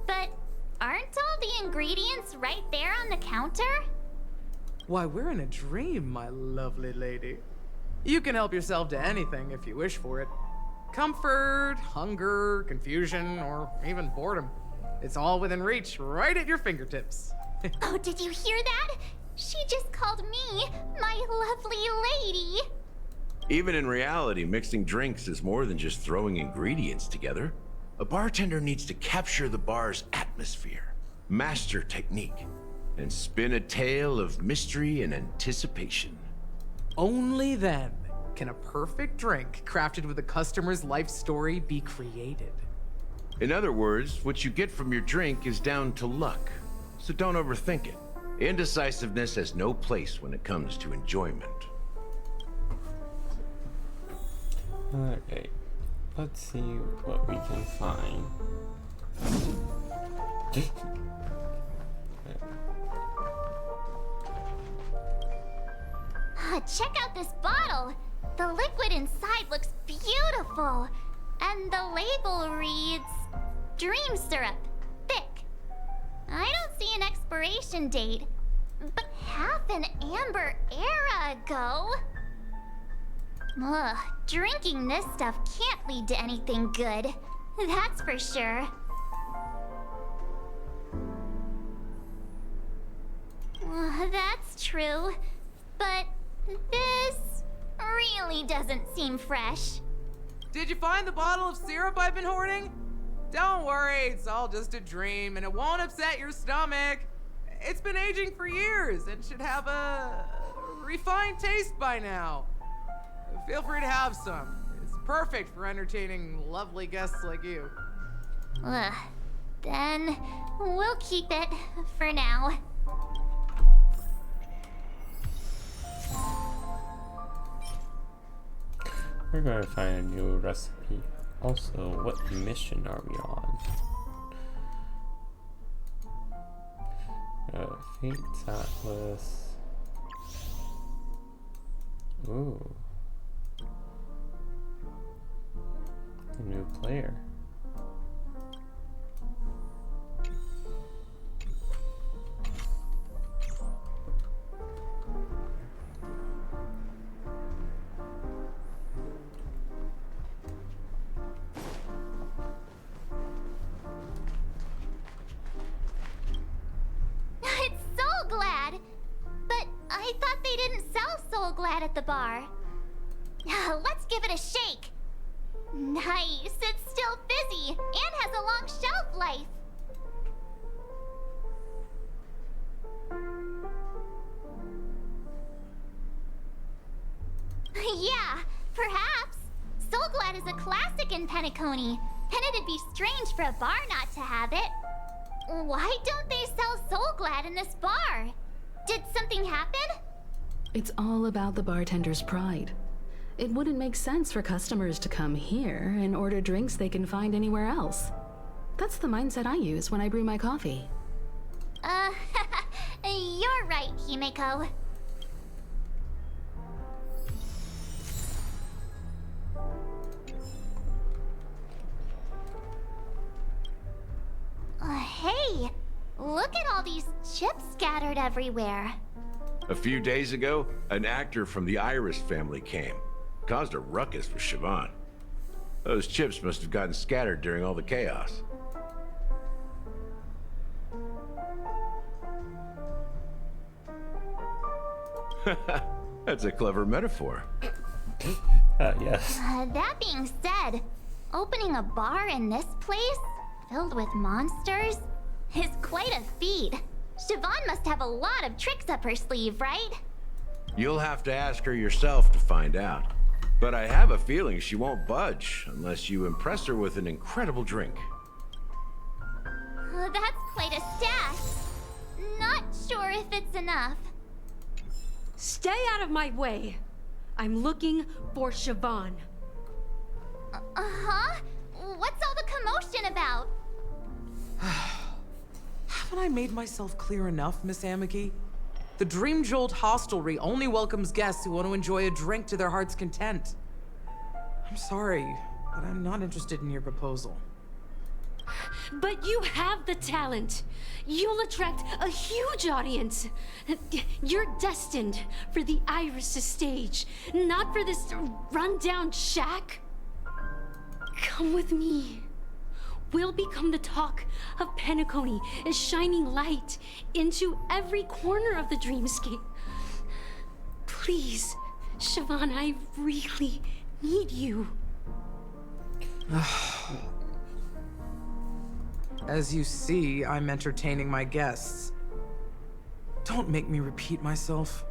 But aren't all the ingredients right there on the counter? Why, we're in a dream, my lovely lady. You can help yourself to anything if you wish for it. Comfort, hunger, confusion, or even boredom. It's all within reach, right at your fingertips. Oh, did you hear that? She just called me my lovely lady. Even in reality, mixing drinks is more than just throwing ingredients together. A bartender needs to capture the bar's atmosphere, master technique, and spin a tale of mystery and anticipation. Only then can a perfect drink crafted with a customer's life story be created. In other words, what you get from your drink is down to luck, so don't overthink it. Indecisiveness has no place when it comes to enjoyment. Okay, let's see what we can find. Check out this bottle. The liquid inside looks beautiful. And the label reads, Dream Syrup, thick. I don't see an expiration date, but half an amber era ago. Ugh, drinking this stuff can't lead to anything good. That's for sure. That's true, but this really doesn't seem fresh. Did you find the bottle of syrup I've been hoarding? Don't worry, it's all just a dream and it won't upset your stomach. It's been aging for years and should have a refined taste by now. Feel free to have some. It's perfect for entertaining lovely guests like you. Then we'll keep it for now. We're gonna find a new recipe. Also, what mission are we on? Fate's Atlas. Ooh. A new player. Soulglad at the bar. Let's give it a shake. Nice, it's still fizzy and has a long shelf life. Yeah, perhaps. Soulglad is a classic in Penacony, and it'd be strange for a bar not to have it. Why don't they sell Soul Glad in this bar? Did something happen? It's all about the bartender's pride. It wouldn't make sense for customers to come here and order drinks they can find anywhere else. That's the mindset I use when I brew my coffee. You're right, Himeko. Hey, look at all these chips scattered everywhere. A few days ago, an actor from the Iris family came. Caused a ruckus for Siobhan. Those chips must have gotten scattered during all the chaos. That's a clever metaphor. Yes. That being said, opening a bar in this place, filled with monsters, is quite a feat. Siobhan must have a lot of tricks up her sleeve, right? You'll have to ask her yourself to find out. But I have a feeling she won't budge unless you impress her with an incredible drink. That's quite a stash. Not sure if it's enough. Stay out of my way. I'm looking for Siobhan. Uh-huh? What's all the commotion about? Haven't I made myself clear enough, Miss Amiki? The Dream Jolt hostelry only welcomes guests who want to enjoy a drink to their heart's content. I'm sorry, but I'm not interested in your proposal. But you have the talent. You'll attract a huge audience. You're destined for the Iris' stage, not for this rundown shack. Come with me. We'll become the talk of Penacony, a shining light into every corner of the dreamscape. Please, Siobhan, I really need you. As you see, I'm entertaining my guests. Don't make me repeat myself.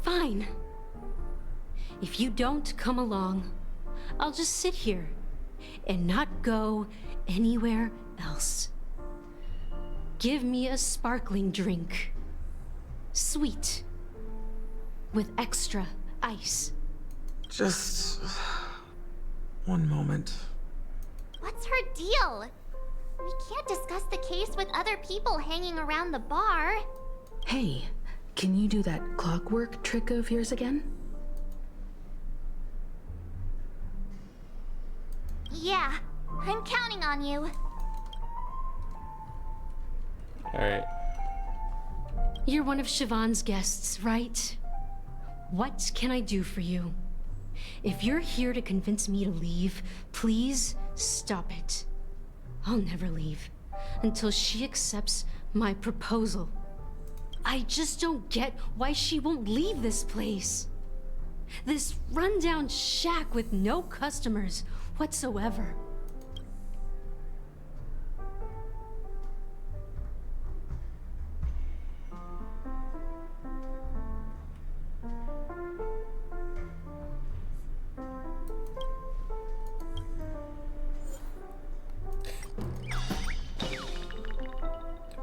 Fine. If you don't come along, I'll just sit here and not go anywhere else. Give me a sparkling drink. Sweet. With extra ice. Just one moment. What's her deal? We can't discuss the case with other people hanging around the bar. Hey, can you do that clockwork trick of yours again? Yeah, I'm counting on you. Alright. You're one of Siobhan's guests, right? What can I do for you? If you're here to convince me to leave, please stop it. I'll never leave until she accepts my proposal. I just don't get why she won't leave this place. This rundown shack with no customers whatsoever.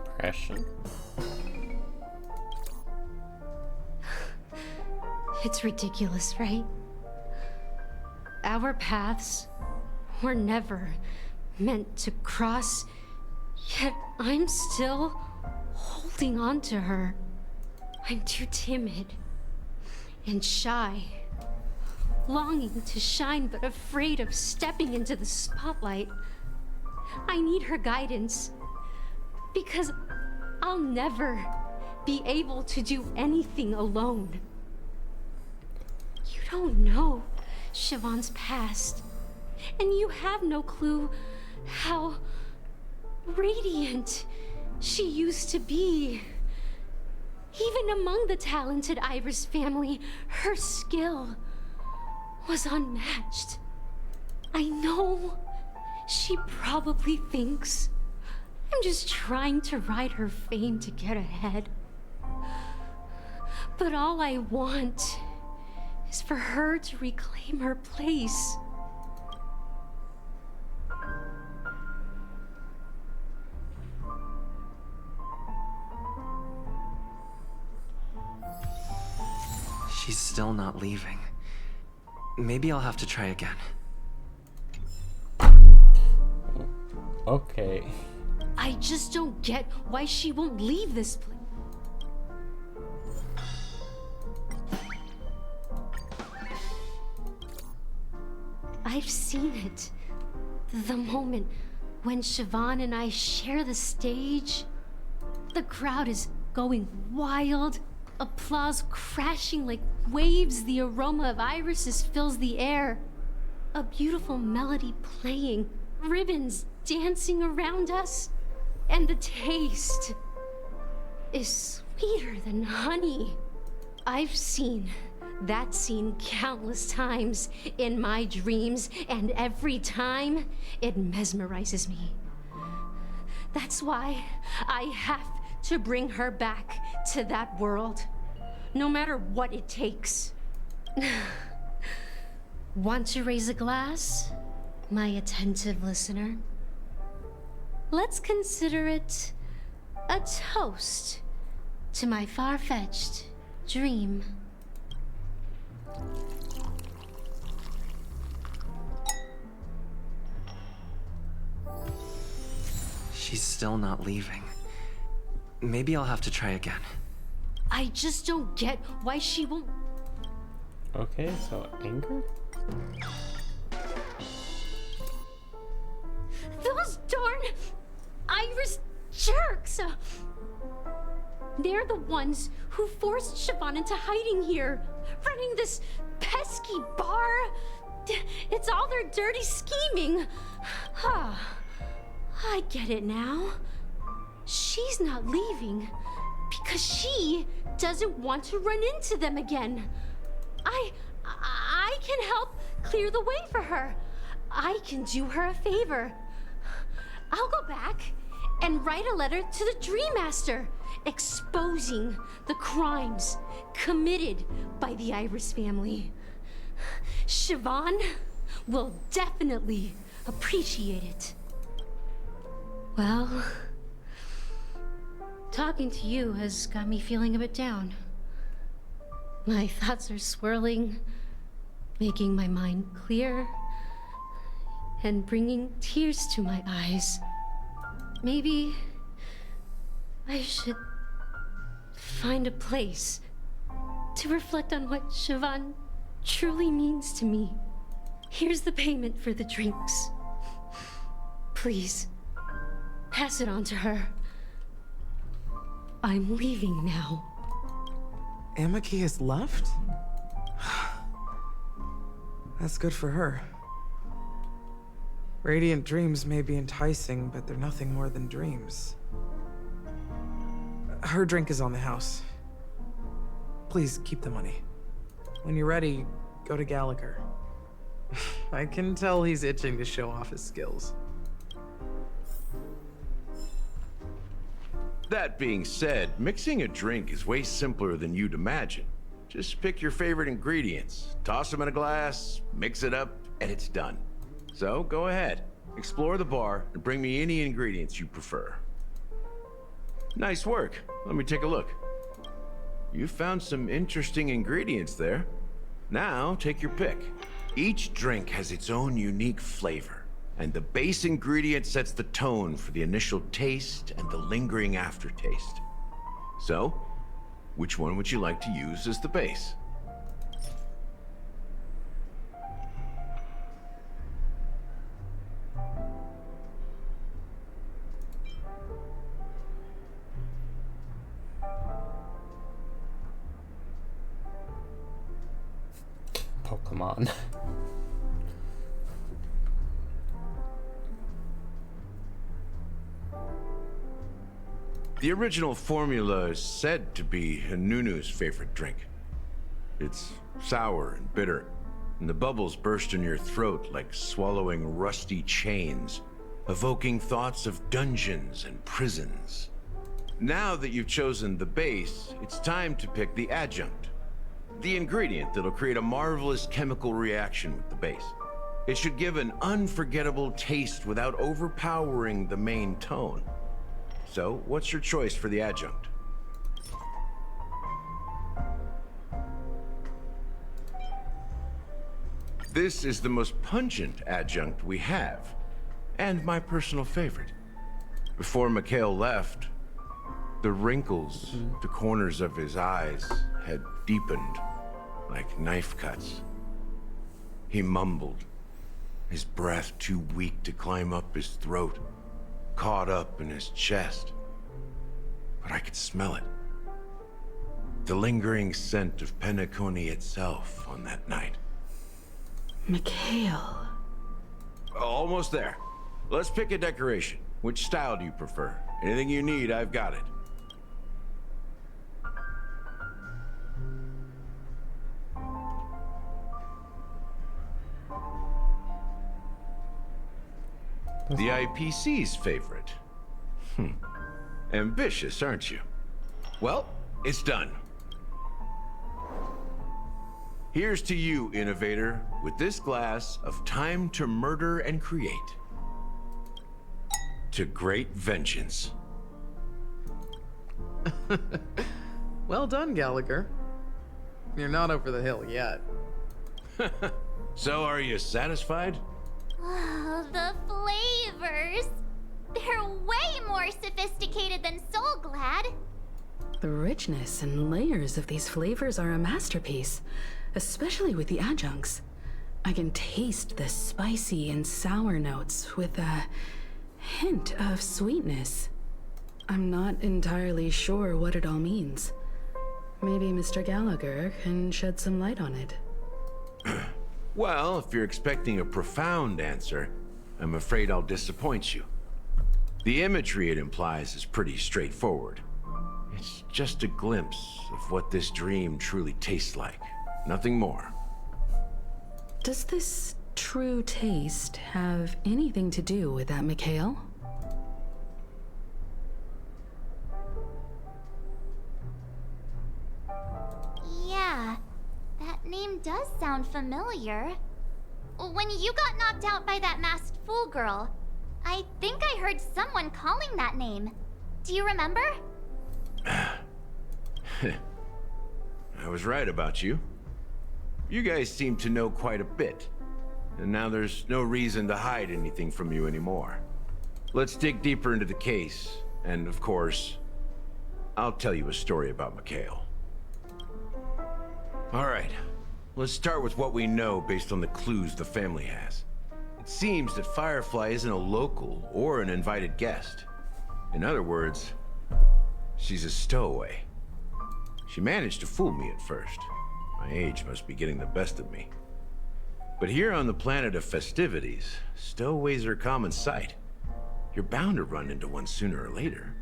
Depression? It's ridiculous, right? Our paths were never meant to cross, yet I'm still holding on to her. I'm too timid and shy, longing to shine but afraid of stepping into the spotlight. I need her guidance because I'll never be able to do anything alone. You don't know Siobhan's past, and you have no clue how radiant she used to be. Even among the talented Iris family, her skill was unmatched. I know she probably thinks I'm just trying to ride her fame to get ahead. But all I want is for her to reclaim her place. She's still not leaving. Maybe I'll have to try again. Okay. I just don't get why she won't leave this place. I've seen it. The moment when Siobhan and I share the stage, the crowd is going wild, applause crashing like waves, the aroma of irises fills the air, a beautiful melody playing, ribbons dancing around us, and the taste is sweeter than honey. I've seen that scene countless times in my dreams, and every time it mesmerizes me. That's why I have to bring her back to that world, no matter what it takes. Want to raise a glass, my attentive listener? Let's consider it a toast to my far-fetched dream. She's still not leaving. Maybe I'll have to try again. I just don't get why she won't. Okay, so anger? Those darn Irish jerks! They're the ones who forced Siobhan into hiding here, running this pesky bar. It's all their dirty scheming. I get it now. She's not leaving because she doesn't want to run into them again. I can help clear the way for her. I can do her a favor. I'll go back and write a letter to the Dream Master exposing the crimes committed by the Iris family. Siobhan will definitely appreciate it. Well, talking to you has got me feeling a bit down. My thoughts are swirling, making my mind clear, and bringing tears to my eyes. Maybe I should find a place to reflect on what Siobhan truly means to me. Here's the payment for the drinks. Please, pass it on to her. I'm leaving now. Amaki has left? That's good for her. Radiant dreams may be enticing, but they're nothing more than dreams. Her drink is on the house. Please keep the money. When you're ready, go to Gallagher. I can tell he's itching to show off his skills. That being said, mixing a drink is way simpler than you'd imagine. Just pick your favorite ingredients, toss them in a glass, mix it up, and it's done. So go ahead, explore the bar, and bring me any ingredients you prefer. Nice work. Let me take a look. You found some interesting ingredients there. Now, take your pick. Each drink has its own unique flavor, and the base ingredient sets the tone for the initial taste and the lingering aftertaste. So, which one would you like to use as the base? Pokemon. The original formula is said to be Nunu's favorite drink. It's sour and bitter, and the bubbles burst in your throat like swallowing rusty chains, evoking thoughts of dungeons and prisons. Now that you've chosen the base, it's time to pick the adjunct. The ingredient that'll create a marvelous chemical reaction with the base. It should give an unforgettable taste without overpowering the main tone. So, what's your choice for the adjunct? This is the most pungent adjunct we have, and my personal favorite. Before Mikhail left, the wrinkles, the corners of his eyes had deepened like knife cuts. He mumbled, his breath too weak to climb up his throat, caught up in his chest. But I could smell it. The lingering scent of Penacony itself on that night. Mikhail. Almost there. Let's pick a decoration. Which style do you prefer? Anything you need, I've got it. The IPC's favorite. Ambitious, aren't you? Well, it's done. Here's to you, innovator, with this glass of time to murder and create. To great vengeance. Well done, Gallagher. You're not over the hill yet. So, are you satisfied? Oh, the flavors! They're way more sophisticated than Soulglad. The richness and layers of these flavors are a masterpiece, especially with the adjuncts. I can taste the spicy and sour notes with a hint of sweetness. I'm not entirely sure what it all means. Maybe Mr. Gallagher can shed some light on it. Well, if you're expecting a profound answer, I'm afraid I'll disappoint you. The imagery it implies is pretty straightforward. It's just a glimpse of what this dream truly tastes like. Nothing more. Does this true taste have anything to do with that Mikhail? Yeah, that name does sound familiar. When you got knocked out by that masked fool girl, I think I heard someone calling that name. Do you remember? I was right about you. You guys seem to know quite a bit. And now there's no reason to hide anything from you anymore. Let's dig deeper into the case. And of course, I'll tell you a story about Mikhail. All right, let's start with what we know based on the clues the family has. It seems that Firefly isn't a local or an invited guest. In other words, she's a stowaway. She managed to fool me at first. My age must be getting the best of me. But here on the planet of festivities, stowaways are a common sight. You're bound to run into one sooner or later.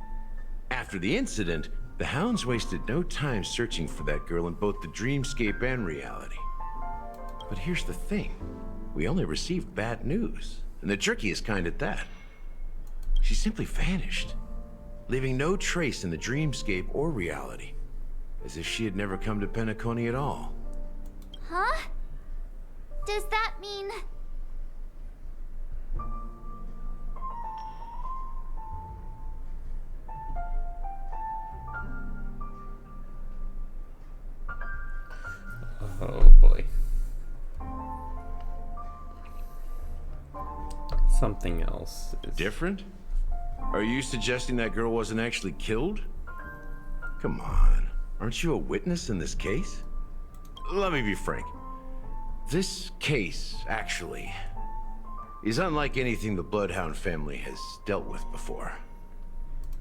After the incident, the Hounds wasted no time searching for that girl in both the dreamscape and reality. But here's the thing. We only received bad news, and the trickiest kind at that. She simply vanished, leaving no trace in the dreamscape or reality, as if she had never come to Penacony at all. Huh? Does that mean... Oh boy. Something else is... Different? Are you suggesting that girl wasn't actually killed? Come on, aren't you a witness in this case? Let me be frank. This case, actually, is unlike anything the Bloodhound family has dealt with before.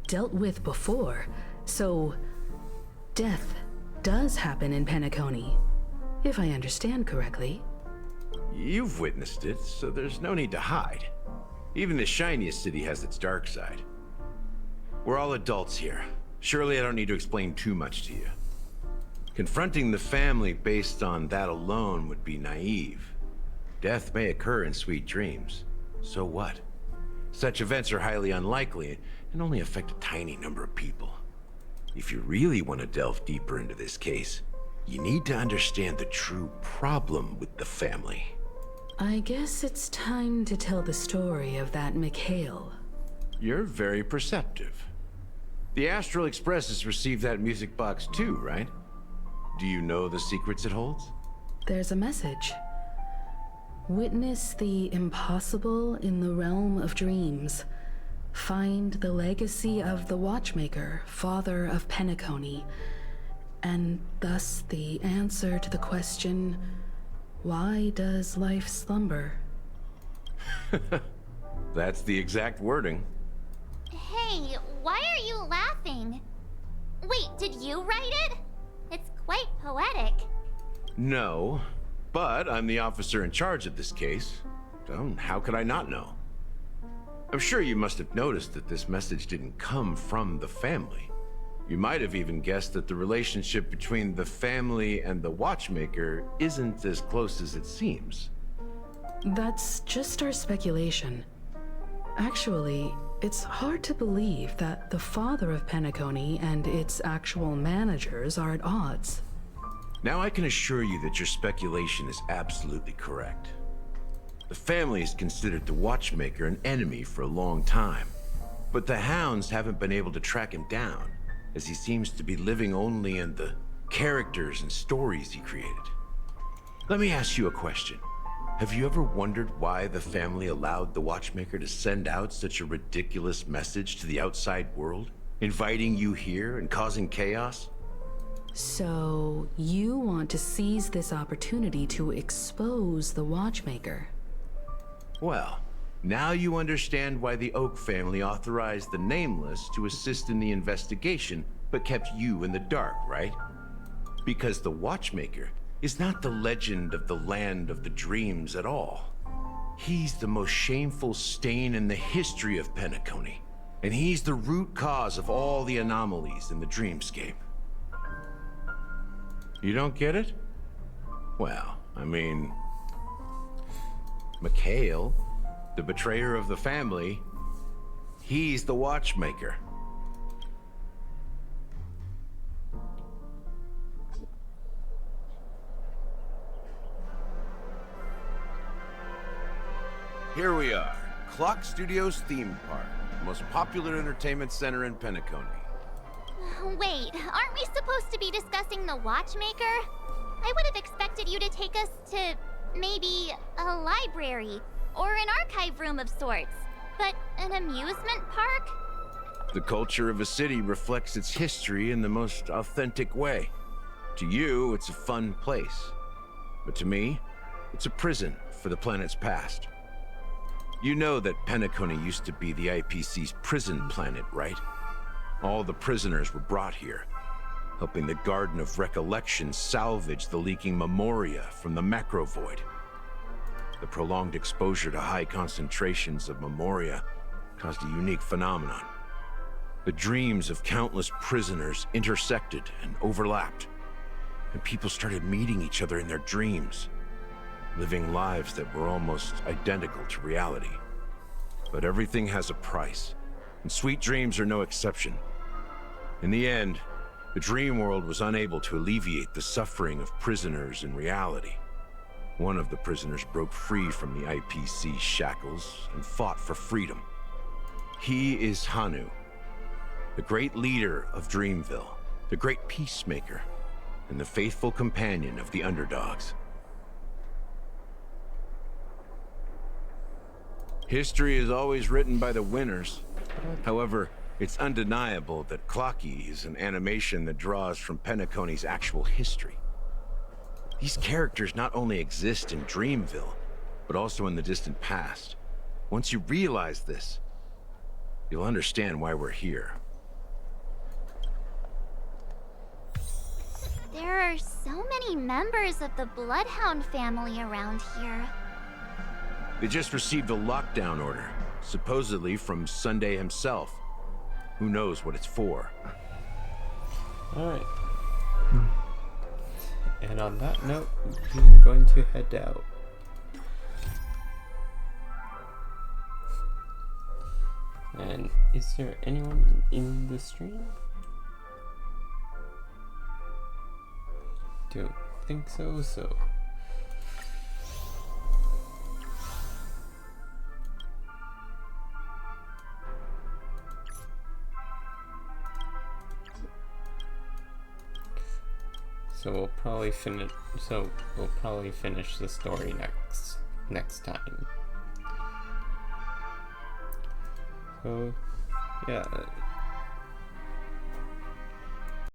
Dealt with before? So, death does happen in Penacony, if I understand correctly. You've witnessed it, so there's no need to hide. Even the shiniest city has its dark side. We're all adults here. Surely I don't need to explain too much to you. Confronting the family based on that alone would be naive. Death may occur in sweet dreams. So what? Such events are highly unlikely and only affect a tiny number of people. If you really want to delve deeper into this case, you need to understand the true problem with the family. I guess it's time to tell the story of that Mikhail. You're very perceptive. The Astral Express has received that music box too, right? Do you know the secrets it holds? There's a message. Witness the impossible in the realm of dreams. Find the legacy of the Watchmaker, father of Penacony, and thus the answer to the question, why does life slumber? That's the exact wording. Hey, why are you laughing? Wait, did you write it? It's quite poetic. No, but I'm the officer in charge of this case. So how could I not know? I'm sure you must have noticed that this message didn't come from the family. You might have even guessed that the relationship between the family and the Watchmaker isn't as close as it seems. That's just our speculation. Actually, it's hard to believe that the father of Penacony and its actual managers are at odds. Now I can assure you that your speculation is absolutely correct. The family has considered the Watchmaker an enemy for a long time, but the Hounds haven't been able to track him down, as he seems to be living only in the characters and stories he created. Let me ask you a question. Have you ever wondered why the family allowed the Watchmaker to send out such a ridiculous message to the outside world, inviting you here and causing chaos? So, you want to seize this opportunity to expose the Watchmaker? Well, now you understand why the Oak family authorized the Nameless to assist in the investigation, but kept you in the dark, right? Because the Watchmaker is not the legend of the Land of the Dreams at all. He's the most shameful stain in the history of Penacony, and he's the root cause of all the anomalies in the dreamscape. You don't get it? Well, I mean, Mikhail, the betrayer of the family, he's the Watchmaker. Here we are, Clock Studios theme park, the most popular entertainment center in Penacony. Wait, aren't we supposed to be discussing the Watchmaker? I would have expected you to take us to maybe a library or an archive room of sorts. But an amusement park? The culture of a city reflects its history in the most authentic way. To you, it's a fun place. But to me, it's a prison for the planet's past. You know that Penacony used to be the IPC's prison planet, right? All the prisoners were brought here, helping the Garden of Recollection salvage the leaking Memoria from the Macrovoid. The prolonged exposure to high concentrations of Memoria caused a unique phenomenon. The dreams of countless prisoners intersected and overlapped, and people started meeting each other in their dreams, living lives that were almost identical to reality. But everything has a price, and sweet dreams are no exception. In the end, the dream world was unable to alleviate the suffering of prisoners in reality. One of the prisoners broke free from the IPC shackles and fought for freedom. He is Hanu, the great leader of Dreamville, the great peacemaker, and the faithful companion of the underdogs. History is always written by the winners. However, it's undeniable that Clocky is an animation that draws from Penacony's actual history. These characters not only exist in Dreamville, but also in the distant past. Once you realize this, you'll understand why we're here. There are so many members of the Bloodhound family around here. They just received a lockdown order, supposedly from Sunday himself. Who knows what it's for? Alright. And on that note, we're going to head out. And is there anyone in the stream? Don't think so, So we'll probably finish the story next next time. So, yeah.